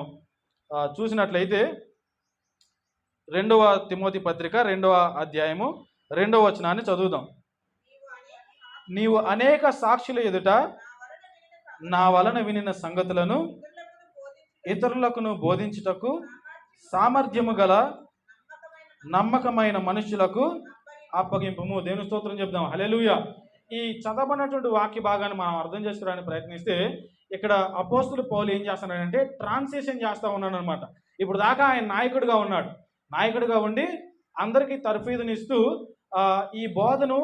Speaker 1: చూసినట్లయితే 2వ తిమోతి పత్రిక 2వ అధ్యాయము 2వ వచనాన్ని చదువుదాం. నీవు అనేక సాక్షుల ఎదుట నా వలన వినిన సంగతులను ఇతరులకు బోధించుటకు సామర్థ్యము గల నమ్మకమైన మనుషులకు అప్పగింపుము. దేవుని స్తోత్రం చెప్దాం. హల్లెలూయా. ఈ చదవబడినటువంటి వాక్య భాగాన్ని మనం అర్థం చేసుకోవడానికి ప్రయత్నిస్తే, ఇక్కడ అపోస్తలుడు పౌలు ఏం చేస్తున్నాడంటే ట్రాన్స్లేషన్ చేస్తూ ఉన్నాడు అనమాట. ఇప్పుడు దాకా ఆయన నాయకుడిగా ఉండి అందరికీ తర్ఫీదునిస్తూ ఈ బోధను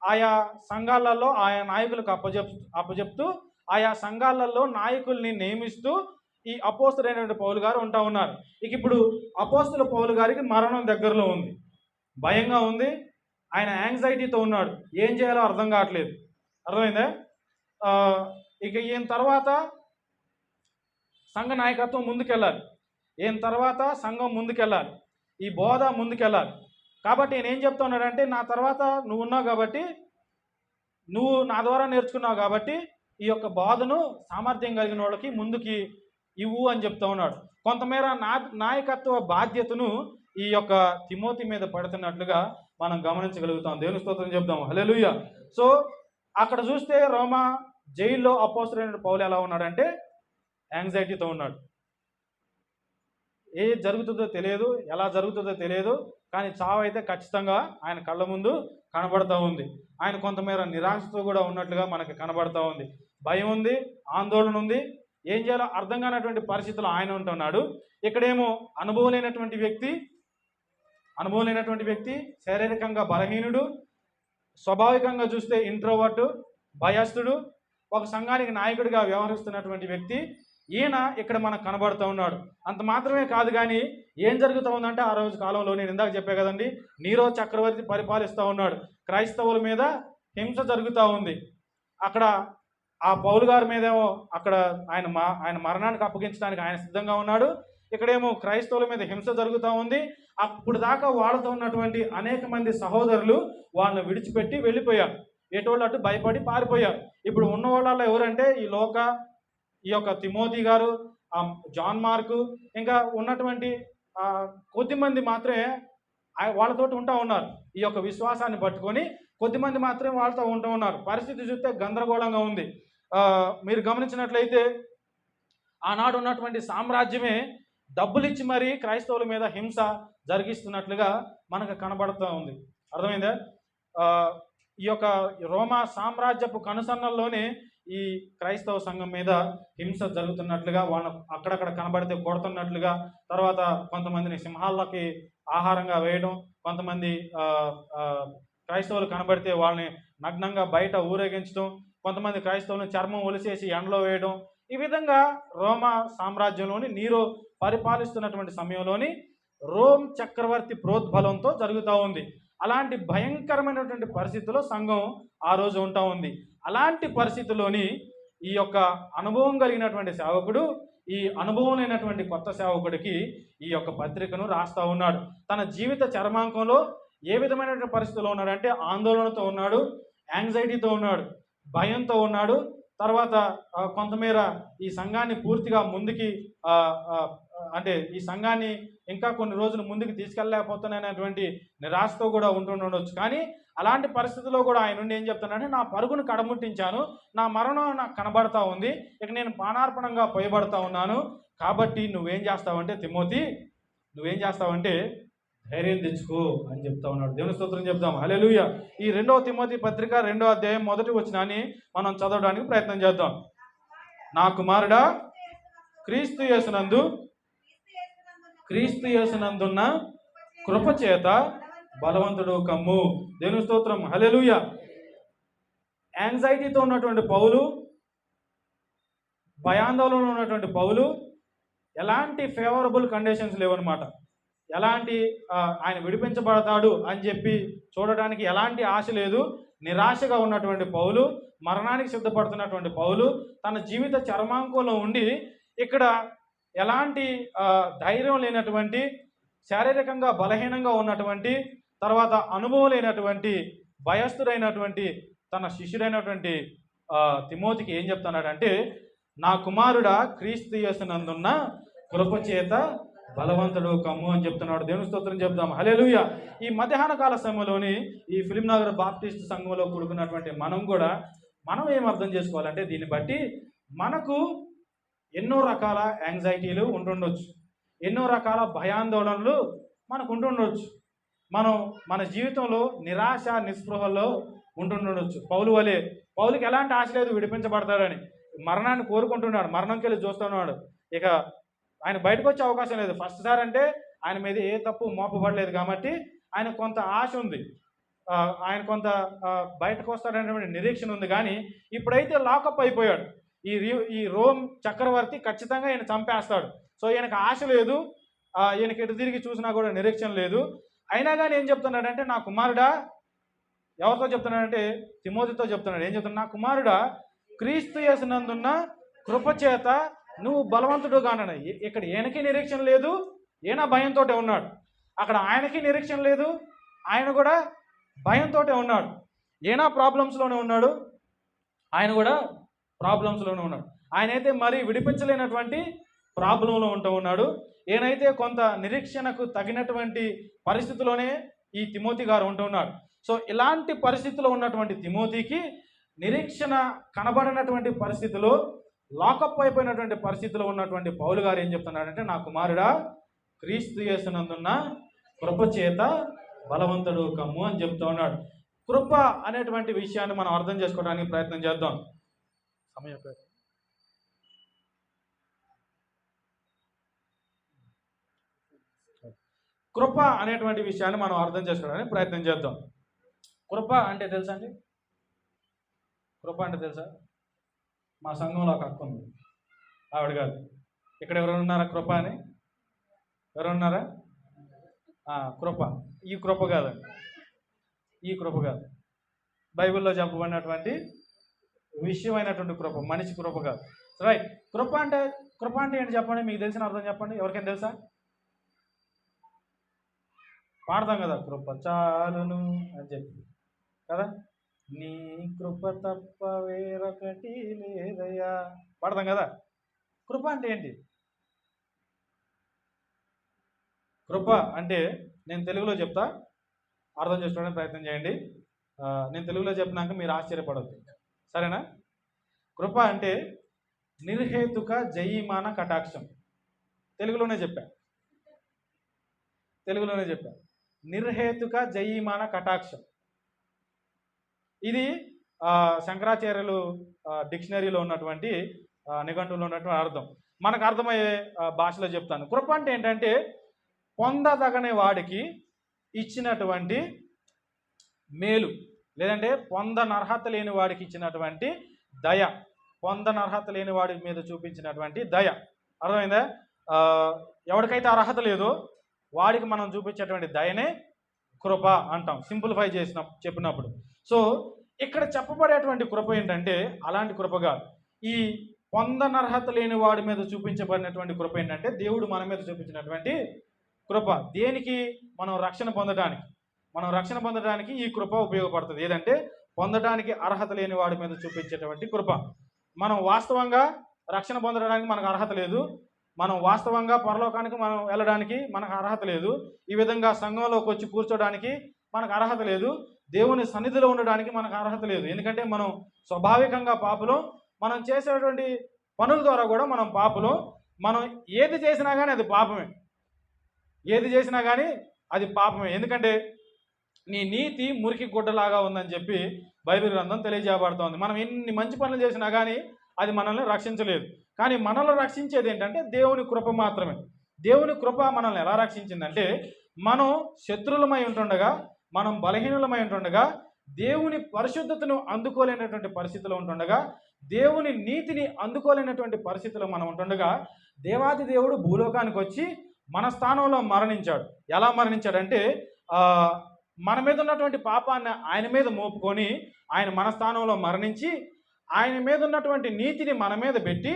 Speaker 1: ఆయా సంఘాలలో ఆయా నాయకులకు అప్పచెప్తూ ఆయా సంఘాలలో నాయకుల్ని నియమిస్తూ ఈ అపోస్తలుడైనటువంటి పౌలు గారు ఉంటా ఉన్నారు. ఇప్పుడు అపోస్తలుడు పౌలు గారికి మరణం దగ్గరలో ఉంది, భయంగా ఉంది, ఆయన యాంగ్జైటీతో ఉన్నాడు, ఏం చేయాలో అర్థం కావట్లేదు. అర్థమైందా? ఈయన తర్వాత సంఘ నాయకత్వం ముందుకెళ్ళాలి, ఈయన తర్వాత సంఘం ముందుకెళ్ళాలి, ఈ బోధ ముందుకెళ్ళాలి. కాబట్టి నేను ఏం చెప్తా ఉన్నాడంటే, నా తర్వాత నువ్వు ఉన్నావు కాబట్టి, నువ్వు నా ద్వారా నేర్చుకున్నావు కాబట్టి ఈ యొక్క బోధను సామర్థ్యం కలిగిన వాళ్ళకి ముందుకి ఇవ్వు అని చెప్తా ఉన్నాడు. కొంతమేర నాయకత్వ బాధ్యతను ఈ యొక్క తిమోతి మీద పడుతున్నట్లుగా మనం గమనించగలుగుతాం. దేవుని స్తోత్రం చెప్దాం. హల్లెలూయా. సో అక్కడ చూస్తే రోమా జైల్లో అపోస్తలుడైన పౌలు ఎలా ఉన్నాడంటే యాంగ్జైటీతో ఉన్నాడు. ఏ జరుగుతుందో తెలియదు, ఎలా జరుగుతుందో తెలియదు, కానీ చావు అయితే ఖచ్చితంగా ఆయన కళ్ళ ముందు కనబడతా ఉంది. ఆయన కొంతమేర నిరాశతో కూడా ఉన్నట్లుగా మనకి కనబడతా ఉంది. భయం ఉంది, ఆందోళన ఉంది, ఏం చేయాలో అర్థం కానటువంటి పరిస్థితుల్లో ఆయన ఉంటున్నాడు. ఇక్కడేమో అనుభవం లేనటువంటి వ్యక్తి, శారీరకంగా బలహీనుడు, స్వాభావికంగా చూస్తే ఇంట్రోవర్టు, భయస్థుడు, ఒక సంఘానికి నాయకుడిగా వ్యవహరిస్తున్నటువంటి వ్యక్తి ఈయన ఇక్కడ మనకు కనబడుతూ ఉన్నాడు. అంత మాత్రమే కాదు, కానీ ఏం జరుగుతూ ఉందంటే, ఆ రోజు కాలంలో నేను ఇందాక చెప్పే కదండి, నీరో చక్రవర్తి పరిపాలిస్తూ ఉన్నాడు. క్రైస్తవుల మీద హింస జరుగుతూ ఉంది. అక్కడ ఆ పౌలు గారి మీదేమో అక్కడ ఆయన మరణానికి అప్పగించడానికి ఆయన సిద్ధంగా ఉన్నాడు. ఇక్కడేమో క్రైస్తవుల మీద హింస జరుగుతూ ఉంది. అప్పుడు దాకా వాళ్ళతో ఉన్నటువంటి అనేక మంది సహోదరులు వాళ్ళని విడిచిపెట్టి వెళ్ళిపోయారు, ఎటువంటి అటు భయపడి పారిపోయారు. ఇప్పుడు ఉన్న వాళ్ళలో ఎవరంటే ఈ యొక్క తిమోతి గారు, జాన్ మార్కు, ఇంకా ఉన్నటువంటి కొద్దిమంది మాత్రమే వాళ్ళతోటి ఉంటా ఉన్నారు. ఈ యొక్క విశ్వాసాన్ని పట్టుకొని కొద్దిమంది మాత్రమే వాళ్ళతో ఉంటూ ఉన్నారు. పరిస్థితి చూస్తే గందరగోళంగా ఉంది. మీరు గమనించినట్లయితే ఆనాడు ఉన్నటువంటి సామ్రాజ్యమే డబ్బులిచ్చి మరీ క్రైస్తవుల మీద హింస జరిగిస్తున్నట్లుగా మనకు కనబడుతూ ఉంది. అర్థమైందా? ఈ యొక్క రోమా సామ్రాజ్యపు కనుసన్నల్లోనే ఈ క్రైస్తవ సంఘం మీద హింస జరుగుతున్నట్లుగా, వాళ్ళ అక్కడక్కడ కనబడితే కొడుతున్నట్లుగా, తర్వాత కొంతమందిని సింహాలకి ఆహారంగా వేయడం, కొంతమంది క్రైస్తవులు కనబడితే వాళ్ళని నగ్నంగా బయట ఊరేగించడం, కొంతమంది క్రైస్తవులను చర్మం ఒలిసేసి ఎండలో వేయడం. ఈ విధంగా రోమా సామ్రాజ్యంలోని నీరో పరిపాలిస్తున్నటువంటి సమయంలోని రోమ్ చక్రవర్తి ప్రోద్బలంతో జరుగుతూ ఉంది. అలాంటి భయంకరమైనటువంటి పరిస్థితుల్లో సంఘం ఆ రోజు ఉంటా ఉంది. అలాంటి పరిస్థితుల్లోని ఈ యొక్క అనుభవం కలిగినటువంటి సేవకుడు ఈ అనుభవం లేనటువంటి కొత్త సేవకుడికి ఈ యొక్క పత్రికను రాస్తా ఉన్నాడు. తన జీవిత చరమాంకంలో ఏ విధమైనటువంటి పరిస్థితుల్లో ఉన్నాడంటే ఆందోళనతో ఉన్నాడు, యాంగ్జైటీతో ఉన్నాడు, భయంతో ఉన్నాడు. తర్వాత కొంతమేర ఈ సంఘాన్ని పూర్తిగా ముందుకి అంటే ఈ సంఘాన్ని ఇంకా కొన్ని రోజులు ముందుకు తీసుకెళ్ళలేకపోతున్నానటువంటి నిరాశతో కూడా ఉంటుండొచ్చు. కానీ అలాంటి పరిస్థితుల్లో కూడా ఆయన నుండి ఏం చెప్తున్నాడంటే, నా పరుగును కడముట్టించాను, నా మరణం నాకు కనబడతా ఉంది, ఇక నేను పానార్పణంగా పోయబడతా ఉన్నాను. కాబట్టి నువ్వేం చేస్తావంటే తిమోతి, నువ్వేం చేస్తావంటే ధైర్యం తెచ్చుకో అని చెప్తా ఉన్నాడు. దేవుని స్తోత్రం చెప్దాం. హల్లెలూయా. ఈ 2వ తిమోతి పత్రిక 2వ అధ్యాయం 1వ వచనాన్ని మనం చదవడానికి ప్రయత్నం చేద్దాం. నా కుమారుడా, క్రీస్తు యేసునందున్న కృపచేత బలవంతుడు కమ్ము. దేవుని స్తోత్రం. హల్లెలూయా. యాంగ్జైటీతో ఉన్నటువంటి పౌలు, భయాందోళనలో ఉన్నటువంటి పౌలు, ఎలాంటి ఫేవరబుల్ కండిషన్స్ లేవన్నమాట. ఎలాంటి ఆయన విడిపించబడతాడు అని చెప్పి చూడడానికి ఎలాంటి ఆశ లేదు. నిరాశగా ఉన్నటువంటి పౌలు, మరణానికి సిద్ధపడుతున్నటువంటి పౌలు తన జీవిత చర్మాంకంలో ఉండి ఇక్కడ ఎలాంటి ధైర్యం లేనటువంటి, శారీరకంగా బలహీనంగా ఉన్నటువంటి, తర్వాత అనుభవం లేనటువంటి, భయస్థుడైనటువంటి తన శిష్యుడైనటువంటి తిమోతికి ఏం చెప్తున్నాడంటే, నా కుమారుడా, క్రీస్తు యేసునందున్న కృపచేత బలవంతుడు కమ్ము అని చెప్తున్నాడు. దేవుని స్తోత్రం చెప్దాం. హల్లెలూయా. ఈ మధ్యాహ్న కాల సమయంలోని ఈ ఫిలిం నగర్ బాప్టిస్ట్ సంఘంలో కూడుకున్నటువంటి మనం ఏం అర్థం చేసుకోవాలంటే, దీన్ని బట్టి మనకు ఎన్నో రకాల యాంగ్జైటీలు ఉంటుండొచ్చు, ఎన్నో రకాల భయాందోళనలు మనకు ఉంటుండొచ్చు. మనం మన జీవితంలో నిరాశ నిస్పృహల్లో ఉంటుండొచ్చు. పౌలుకి ఎలాంటి ఆశ లేదు విడిపించబడతాడని, మరణాన్ని కోరుకుంటున్నాడు, మరణంకి వెళ్ళి చూస్తున్నాడు. ఇక ఆయన బయటకు వచ్చే అవకాశం లేదు. ఫస్ట్ సార్ అంటే ఆయన మీద ఏ తప్పు మోపబడలేదు కాబట్టి ఆయన కొంత ఆశ ఉంది, ఆయన కొంత బయటకు వస్తాడనేటువంటి నిరీక్షణ ఉంది. కానీ ఇప్పుడైతే లాకప్ అయిపోయాడు. ఈ రోమ్ చక్రవర్తి ఖచ్చితంగా ఈయన చంపేస్తాడు. సో ఈయనకు ఆశ లేదు, ఈయనకి ఎటు తిరిగి చూసినా కూడా నిరీక్షణ లేదు. అయినా కానీ ఏం చెప్తున్నాడంటే, నా కుమారుడా, ఎవరితో చెప్తున్నాడంటే తిమోతితో చెప్తున్నాడు. ఏం చెప్తున్నాడు? నా కుమారుడా, క్రీస్తు యేసునందున్న కృపచేత నువ్వు బలవంతుడు కానని. ఇక్కడ ఈయనకి నిరీక్షణ లేదు, ఈయన భయంతో ఉన్నాడు. అక్కడ ఆయనకి నిరీక్షణ లేదు, ఆయన కూడా భయంతో ఉన్నాడు. ఈయన ప్రాబ్లమ్స్లోనే ఉన్నాడు, ఆయన కూడా ప్రాబ్లమ్స్లోనే ఉన్నాడు. ఆయనైతే మరీ విడిపించలేనటువంటి ప్రాబ్లంలో ఉంటూ ఉన్నాడు. ఈయనైతే కొంత నిరీక్షణకు తగినటువంటి పరిస్థితిలోనే ఈ తిమోతి గారు ఉంటూ ఉన్నాడు. సో ఇలాంటి పరిస్థితిలో ఉన్నటువంటి తిమోతికి నిరీక్షణ కనబడినటువంటి పరిస్థితిలో, లాకప్ అయిపోయినటువంటి పరిస్థితిలో ఉన్నటువంటి పౌలు గారు ఏం చెప్తున్నాడంటే, నా కుమారుడా, క్రీస్తు యేసునందున్న కృపచేత బలవంతుడు కమ్ము అని చెప్తూ ఉన్నాడు. కృప అనేటువంటి విషయాన్ని మనం అర్థం చేసుకోవడానికి ప్రయత్నం చేద్దాం. సమయం కృప అనేటువంటి విషయాన్ని మనం అర్థం చేసుకోవడానికి ప్రయత్నం చేద్దాం. కృప అంటే తెలుసా అండి? కృప అంటే తెలుసా? మా సంఘంలో ఒక అక్క ఉంది, ఆవిడ కాదు. ఇక్కడ ఎవరైనా ఉన్నారా కృప అని? ఎవరున్నారా? కృప. ఈ కృప కాదండి, ఈ కృప కాదు. బైబిల్లో చెప్పబడినటువంటి విషయమైనటువంటి కృప, మనిషి కృప కాదు. రైట్. కృప అంటే ఏంటి చెప్పండి, మీకు తెలిసిన అర్థం చెప్పండి. ఎవరికైనా తెలుసా? పాడతాం కదా, కృప చాలును అని చెప్పి కదా, నీ కృప తప్ప వేరొకటి లేదయ్యా, పాడతాం కదా. కృప అంటే ఏంటి? కృప అంటే నేను తెలుగులో చెప్తా, అర్థం చేసుకోవడానికి ప్రయత్నం చేయండి. నేను తెలుగులో చెప్పినాక మీరు ఆశ్చర్యపడద్దు, సరేనా? కృప అంటే నిర్హేతుక జయమాన కటాక్షం. తెలుగులోనే చెప్పా. నిర్హేతుక జయమాన కటాక్షం. ఇది శంకరాచార్యులు డిక్షనరీలో ఉన్నటువంటి నిఘంటువులో ఉన్నటువంటి అర్థం. మనకు అర్థమయ్యే భాషలో చెప్తాను. కృప అంటే ఏంటంటే పొందదగని వాడికి ఇచ్చినటువంటి మేలు, లేదంటే పొందనర్హత లేని వాడికి ఇచ్చినటువంటి దయ, పొందనర్హత లేని వాడి మీద చూపించినటువంటి దయ. అర్థమైందా? ఎవరికైతే అర్హత లేదో వాడికి మనం చూపించేటువంటి దయనే కృప అంటాం, సింప్లిఫై చెప్పినప్పుడు. సో ఇక్కడ చెప్పబడేటువంటి కృప ఏంటంటే అలాంటి కృపగా ఈ పొందనర్హత లేని వాడి మీద చూపించబడినటువంటి కృప ఏంటంటే దేవుడు మన మీద చూపించినటువంటి కృప. దేనికి? మనం రక్షణ పొందడానికి ఈ కృప ఉపయోగపడుతుంది. ఏదంటే పొందడానికి అర్హత లేని వాడి మీద చూపించేటువంటి కృప. మనం వాస్తవంగా రక్షణ పొందడానికి మనకు అర్హత లేదు, మనం వాస్తవంగా పరలోకానికి మనం వెళ్ళడానికి మనకు అర్హత లేదు, ఈ విధంగా సంఘంలోకి వచ్చి కూర్చోడానికి మనకు అర్హత లేదు, దేవుని సన్నిధిలో ఉండడానికి మనకు అర్హత లేదు. ఎందుకంటే మనం స్వాభావికంగా పాపులం. మనం చేసేటువంటి పనుల ద్వారా కూడా మనం పాపులం. మనం ఏది చేసినా కానీ అది పాపమే. ఎందుకంటే నీ నీతి మురికి గుడ్డలాగా ఉందని చెప్పి బైబిల్ గ్రంథం తెలియజేయబడుతోంది. మనం ఎన్ని మంచి పనులు చేసినా కానీ అది మనల్ని రక్షించలేదు. కానీ మనల్ని రక్షించేది ఏంటంటే దేవుని కృప మాత్రమే. దేవుని కృప మనల్ని ఎలా రక్షించిందంటే, మనం శత్రులమై ఉంటుండగా, మనం బలహీనులమై ఉంటుండగా, దేవుని పరిశుద్ధతను అందుకోలేనటువంటి పరిస్థితిలో ఉంటుండగా, దేవుని నీతిని అందుకోలేనటువంటి పరిస్థితిలో మనం ఉంటుండగా, దేవాది దేవుడు భూలోకానికి వచ్చి మన స్థానంలో మరణించాడు. ఎలా మరణించాడంటే మన మీద ఉన్నటువంటి పాపాన్ని ఆయన మీద మోపుకొని ఆయన మన స్థానంలో మరణించి ఆయన మీద ఉన్నటువంటి నీతిని మన మీద పెట్టి,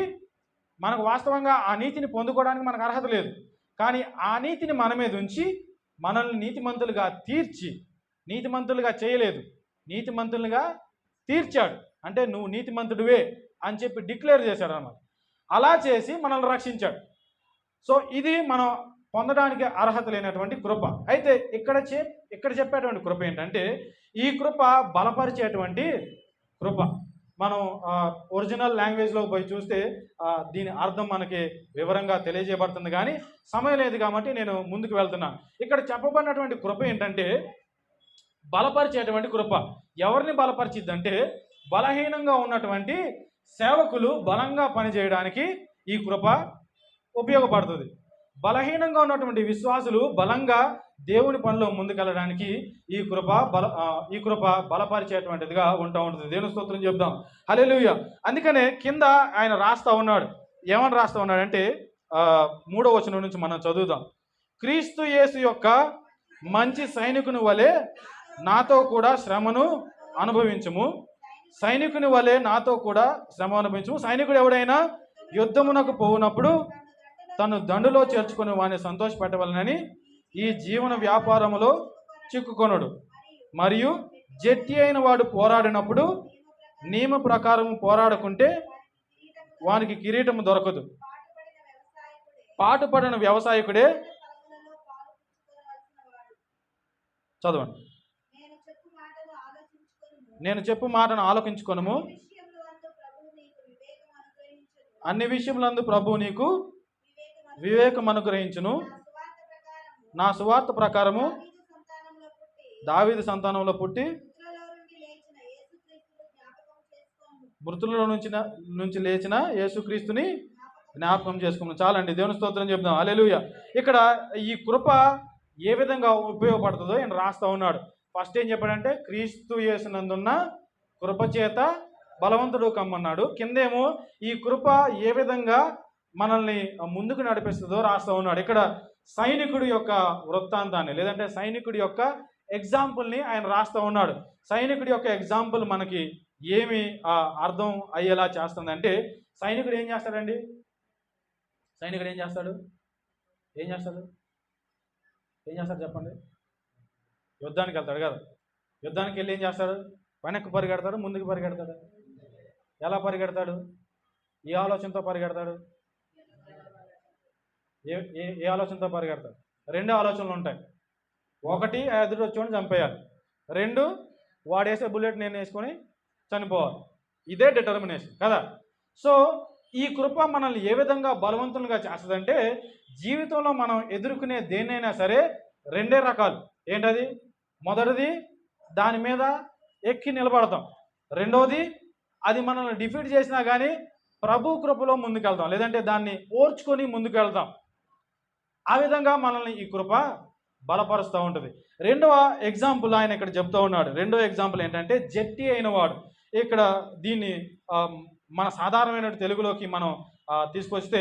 Speaker 1: మనకు వాస్తవంగా ఆ నీతిని పొందుకోవడానికి మనకు అర్హత లేదు, కానీ ఆ నీతిని మన మీద ఉంచి మనల్ని నీతిమంతులుగా తీర్చి, నీతిమంతులుగా చేయలేదు, నీతిమంతులుగా తీర్చాడు. అంటే నువ్వు నీతిమంతుడివే అని చెప్పి డిక్లేర్ చేశాడు అన్నమాట. అలా చేసి మనల్ని రక్షించాడు. సో ఇది మనం పొందడానికి అర్హత లేనటువంటి కృప. అయితే ఇక్కడ చెప్పేటువంటి కృప ఏంటంటే ఈ కృప బలపరిచేటువంటి కృప. మనం ఒరిజినల్ లాంగ్వేజ్లో పోయి చూస్తే దీని అర్థం మనకి వివరంగా తెలియజేయబడుతుంది, కానీ సమయం లేదు కాబట్టి నేను ముందుకు వెళ్తున్నాను. ఇక్కడ చెప్పబడినటువంటి కృప ఏంటంటే బలపరిచేటువంటి కృప. ఎవరిని బలపరిచిద్దంటే బలహీనంగా ఉన్నటువంటి సేవకులు బలంగా పనిచేయడానికి ఈ కృప ఉపయోగపడుతుంది. బలహీనంగా ఉన్నటువంటి విశ్వాసులు బలంగా దేవుని పనిలో ముందుకెళ్ళడానికి ఈ కృప బలపరిచేటువంటిదిగా ఉంటుంది. దేవుని స్తోత్రం చెప్దాం. హల్లెలూయా. అందుకనే కింద ఆయన రాస్తా ఉన్నాడు. ఏమని రాస్తా ఉన్నాడంటే 3వ వచనం నుంచి మనం చదువుదాం. క్రీస్తు యేసు యొక్క మంచి సైనికుని వలె నాతో కూడా శ్రమను అనుభవించుము. సైనికుని వలె నాతో కూడా శ్రమ అనుభవించుము. సైనికుడు ఎవడైనా యుద్ధమునకు పోవునప్పుడు తను దండులో చేర్చుకుని వాడిని సంతోషపెట్టవలనని ఈ జీవన వ్యాపారములో చిక్కుకొనడు. మరియు జట్టి అయిన వాడు పోరాడినప్పుడు నియమ ప్రకారం పోరాడుకుంటే వానికి కిరీటం దొరకదు. పాటుపడిన వ్యవసాయకుడే చదవండి. నేను చెప్పు మాటను ఆలోచించుకొనుము. అన్ని విషయములందు ప్రభువు నీకు వివేకం అనుగ్రహించును. నా సువార్త ప్రకారము దావీదు సంతానంలో పుట్టి మృతులలో నుంచి లేచిన యేసుక్రీస్తుని జ్ఞాపకం చేసుకున్నాం. చాలండి, దేవుని స్తోత్రం చెప్దాం. హల్లెలూయా. ఇక్కడ ఈ కృప ఏ విధంగా ఉపయోగపడుతుందో ఆయన రాస్తా ఉన్నాడు. ఫస్ట్ ఏం చెప్పాడంటే క్రీస్తు యేసునందున్న కృపచేత బలవంతుడు కమ్మన్నాడు. కిందేమో ఈ కృప ఏ విధంగా మనల్ని ముందుకు నడిపిస్తుందో రాస్తా ఉన్నాడు. ఇక్కడ సైనికుడి యొక్క వృత్తాంతాన్ని, లేదంటే సైనికుడి యొక్క ఎగ్జాంపుల్ని ఆయన రాస్తా ఉన్నాడు. సైనికుడి యొక్క ఎగ్జాంపుల్ మనకి ఏమి అర్థం అయ్యేలా చేస్తుందంటే, సైనికుడు ఏం చేస్తాడండి? సైనికుడు ఏం చేస్తాడు చెప్పండి. యుద్ధానికి వెళ్తాడు కదా. యుద్ధానికి వెళ్ళి ఏం చేస్తాడు? వెనక్కి పరిగెడతాడు, ముందుకు పరిగెడతాడు. ఎలా పరిగెడతాడు? ఏ ఆలోచనతో పరిగెడతాడు? ఏ ఆలోచనతో పరిగెడతాడు? 2 ఆలోచనలు ఉంటాయి. 1 ఎదురు వచ్చి చంపేయాలి. 2 వాడు వేసే బుల్లెట్ నేను వేసుకొని చనిపోవాలి. ఇదే డిటర్మినేషన్ కదా. సో ఈ కృప మనల్ని ఏ విధంగా బలవంతులుగా చేస్తుందంటే, జీవితంలో మనం ఎదుర్కొనే దేన్నైనా సరే రెండే రకాలు. ఏంటది? మొదటిది దాని మీద ఎక్కి నిలబడతాం. రెండవది అది మనల్ని డిఫీట్ చేసినా కానీ ప్రభు కృపలో ముందుకెళ్తాం, లేదంటే దాన్ని ఓర్చుకొని ముందుకెళ్తాం. ఆ విధంగా మనల్ని ఈ కృప బలపరుస్తూ ఉంటుంది. రెండవ ఎగ్జాంపుల్ ఆయన ఇక్కడ చెప్తూ ఉన్నాడు. రెండవ ఎగ్జాంపుల్ ఏంటంటే జట్టి అయిన వాడు. ఇక్కడ దీన్ని మన సాధారణమైన తెలుగులోకి మనం తీసుకొస్తే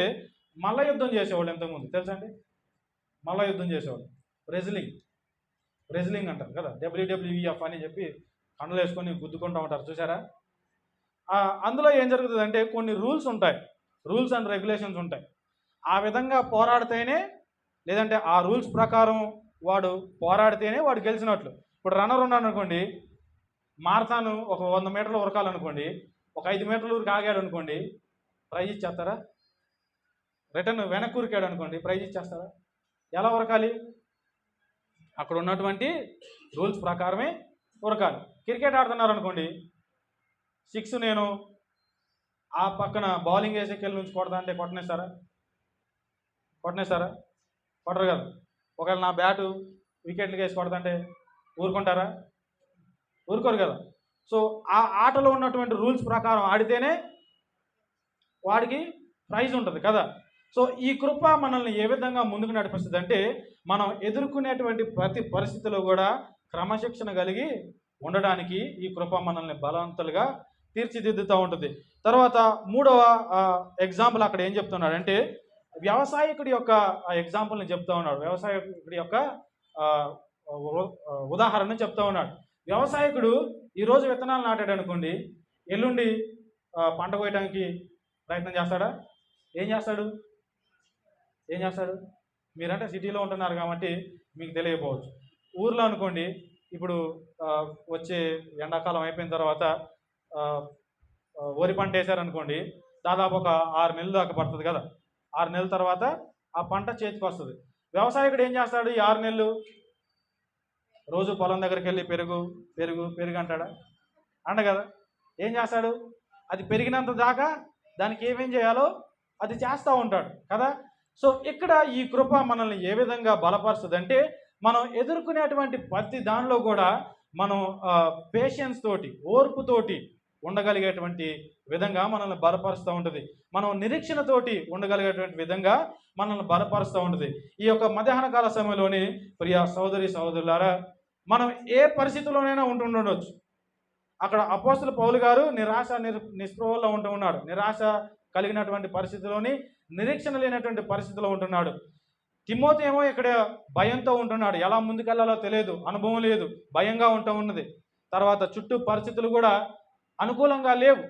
Speaker 1: మల్ల యుద్ధం చేసేవాళ్ళు ఇంతకుముందు తెలుసా అండి? మల్ల యుద్ధం చేసేవాళ్ళు రెజ్లింగ్ అంటారు కదా, WWEF అని చెప్పి కండలు వేసుకొని గుద్దుకుంటూ ఉంటారు చూసారా. అందులో ఏం జరుగుతుంది అంటే కొన్ని రూల్స్ ఉంటాయి, రూల్స్ అండ్ రెగ్యులేషన్స్ ఉంటాయి. ఆ విధంగా పోరాడితేనే, లేదంటే ఆ రూల్స్ ప్రకారం వాడు పోరాడితేనే వాడు గెలిచినట్లు. ఇప్పుడు రన్నర్ ఉన్నాడు అనుకోండి, మారథాను ఒక 100 మీటర్లు ఉరకాలనుకోండి, ఒక 5 మీటర్ల ఊరికి ఆగాడు అనుకోండి, ప్రైజ్ ఇచ్చేస్తారా? రిటర్న్ వెనక్కి ఉరికాడు అనుకోండి, ప్రైజ్ ఇచ్చేస్తారా? ఎలా ఉరకాలి? అక్కడ ఉన్నటువంటి రూల్స్ ప్రకారమే ఉరకాలి. క్రికెట్ ఆడుతున్నారు అనుకోండి, 6 నేను ఆ పక్కన బౌలింగ్ వేసేకెళ్ళి నుంచి కొడతా అంటే కొట్టనేస్తారా? కొట్టరు కదా. ఒకవేళ నా బ్యాటు వికెట్లకి వేసి కొడతంటే ఊరుకుంటారా? ఊరుకోరు కదా. సో ఆ ఆటలో ఉన్నటువంటి రూల్స్ ప్రకారం ఆడితేనే వాడికి ప్రైజ్ ఉంటుంది కదా. సో ఈ కృప మనల్ని ఏ విధంగా ముందుకు నడిపిస్తుంది అంటే, మనం ఎదుర్కొనేటువంటి ప్రతి పరిస్థితిలో కూడా క్రమశిక్షణ కలిగి ఉండడానికి ఈ కృప మనల్ని బలవంతులుగా తీర్చిదిద్దుతూ ఉంటుంది. తర్వాత మూడవ ఎగ్జాంపుల్ అక్కడ ఏం చెప్తున్నాడంటే, వ్యవసాయకుడి యొక్క ఎగ్జాంపుల్ని చెప్తూ ఉన్నాడు. వ్యవసాయకుడి యొక్క ఉదాహరణ చెప్తూ ఉన్నాడు. వ్యవసాయకుడు ఈరోజు విత్తనాలు నాటాడు అనుకోండి, ఎల్లుండి పంట కోయడానికి ప్రయత్నం చేస్తాడా? ఏం చేస్తాడు? మీరంటే సిటీలో ఉంటున్నారు కాబట్టి మీకు తెలియకపోవచ్చు. ఊర్లో అనుకోండి, ఇప్పుడు వచ్చే ఎండాకాలం అయిపోయిన తర్వాత వరి పంట వేసారనుకోండి, దాదాపు ఒక 6 నెలలు దాకా పడుతుంది కదా. 6 నెలల తర్వాత ఆ పంట చేతికి వస్తుంది. వ్యవసాయకుడు ఏం చేస్తాడు? ఈ 6 నెలలు రోజు పొలం దగ్గరికి వెళ్ళి పెరుగు అంటాడా? అంట కదా. ఏం చేస్తాడు? అది పెరిగినంత దాకా దానికి ఏమేం చేయాలో అది చేస్తూ ఉంటాడు కదా. సో ఇక్కడ ఈ కృప మనల్ని ఏ విధంగా బలపరుస్తుంది అంటే, మనం ఎదుర్కొనేటువంటి ప్రతి దానిలో కూడా మనం పేషెన్స్ తోటి, ఓర్పుతోటి ఉండగలిగేటువంటి విధంగా మనల్ని బలపరుస్తూ ఉంటుంది. మనం నిరీక్షణతోటి ఉండగలిగేటువంటి విధంగా మనల్ని బలపరుస్తూ ఉంటుంది. ఈ యొక్క మధ్యాహ్న కాల సమయంలోని ప్రియ సహోదరులారా, మనం ఏ పరిస్థితిలోనైనా ఉంటుండొచ్చు. అక్కడ అపోస్తలుడు పౌలు గారు నిస్పృహల్లో ఉంటున్నాడు. నిరాశ కలిగినటువంటి పరిస్థితిలోని, నిరీక్షణ లేనటువంటి పరిస్థితిలో ఉంటున్నాడు. తిమోతి ఏమో ఇక్కడ భయంతో ఉంటున్నాడు. ఎలా ముందుకెళ్లాలో తెలియదు, అనుభవం లేదు, భయంగా ఉన్నది. తర్వాత చుట్టూ పరిస్థితులు కూడా అనుకూలంగా లేవు,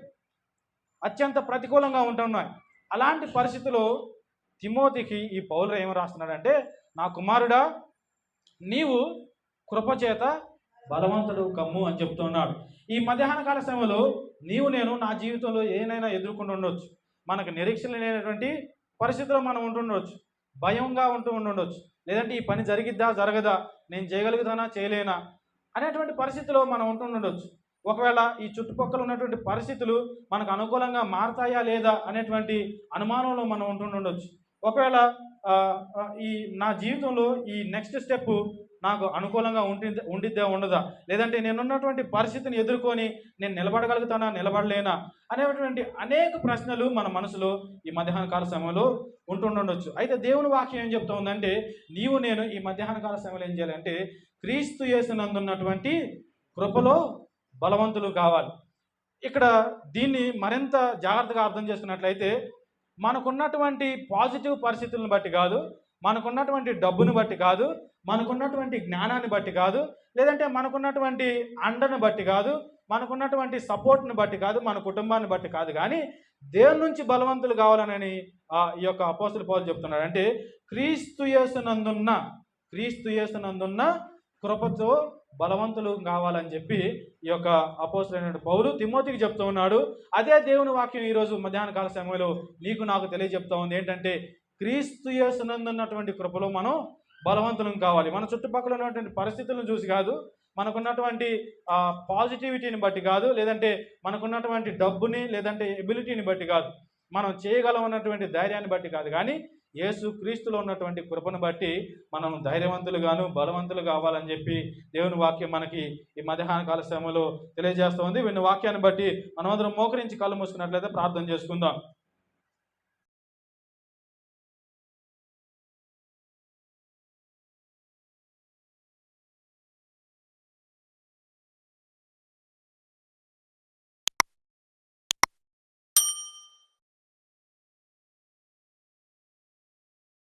Speaker 1: అత్యంత ప్రతికూలంగా ఉంటున్నాయి. అలాంటి పరిస్థితుల్లో తిమోతికి ఈ పౌలు ఏం రాస్తున్నాడంటే, నా కుమారుడా, నీవు కృపచేత బలవంతుడు కమ్ము అని చెప్తున్నాడు. ఈ మధ్యాహ్న కాల సమయంలో నేను నా జీవితంలో ఏదైనా ఎదుర్కొంటూ ఉండొచ్చు. మనకు నిరీక్షణ లేనటువంటి పరిస్థితిలో మనం ఉంటుండొచ్చు, భయంగా ఉండొచ్చు, లేదంటే ఈ పని జరిగిద్దా జరగదా, నేను చేయగలుగుతానా చేయలేనా అనేటువంటి పరిస్థితిలో మనం ఉంటుండొచ్చు. ఒకవేళ ఈ చుట్టుపక్కల ఉన్నటువంటి పరిస్థితులు మనకు అనుకూలంగా మారతాయా లేదా అనేటువంటి అనుమానంలో మనం ఉంటుండొచ్చు. ఒకవేళ నా జీవితంలో ఈ నెక్స్ట్ స్టెప్ నాకు అనుకూలంగా ఉండిద్దా ఉండదా, లేదంటే నేనున్నటువంటి పరిస్థితిని ఎదుర్కొని నేను నిలబడగలుగుతానా నిలబడలేనా అనేటువంటి అనేక ప్రశ్నలు మన మనసులో ఈ మధ్యాహ్న కాల సమయంలో ఉంటుండొచ్చు. అయితే దేవుని వాక్యం ఏం చెప్తా ఉందంటే, నేను ఈ మధ్యాహ్న కాల సమయంలో ఏం చేయాలంటే, క్రీస్తు యేసునందున్నటువంటి కృపలో బలవంతులు కావాలి. ఇక్కడ దీన్ని మరింత జాగ్రత్తగా అర్థం చేసుకున్నట్లయితే, మనకున్నటువంటి పాజిటివ్ పరిస్థితులను బట్టి కాదు, మనకున్నటువంటి డబ్బును బట్టి కాదు, మనకున్నటువంటి జ్ఞానాన్ని బట్టి కాదు, లేదంటే మనకున్నటువంటి అండను బట్టి కాదు, మనకున్నటువంటి సపోర్ట్ని బట్టి కాదు, మన కుటుంబాన్ని బట్టి కాదు, కానీ దేవుని నుంచి బలవంతులు కావాలని ఈ యొక్క అపోస్తలుడు పౌలు చెప్తున్నాడు. అంటే క్రీస్తు యేసునందున్న కృపతో బలవంతులు కావాలని చెప్పి ఈ యొక్క అపోస్తలుడైన పౌలు తిమోతికి చెప్తూ ఉన్నాడు. అదే దేవుని వాక్యం ఈరోజు మధ్యాహ్న కాల సమయంలో నీకు నాకు తెలియజెప్తా ఉంది. ఏంటంటే, క్రీస్తు యేసునందున్నటువంటి కృపలో మనం బలవంతులం కావాలి. మన చుట్టుపక్కల ఉన్నటువంటి పరిస్థితులను చూసి కాదు, మనకున్నటువంటి పాజిటివిటీని బట్టి కాదు, లేదంటే మనకున్నటువంటి డబ్బుని లేదంటే ఎబిలిటీని బట్టి కాదు, మనం చేయగలం అన్నటువంటి ధైర్యాన్ని బట్టి కాదు, కానీ యేసు క్రీస్తులో ఉన్నటువంటి కృపను బట్టి మనం ధైర్యవంతులుగాను బలవంతులు కావాలని చెప్పి దేవుని వాక్యం మనకి ఈ మధ్యాహ్న కాల సమయంలో తెలియజేస్తూ ఉంది. విన్న వాక్యాన్ని బట్టి మనమందరం మోకరించి కళ్ళు మూసుకున్నట్లయితే ప్రార్థన చేసుకుందాం.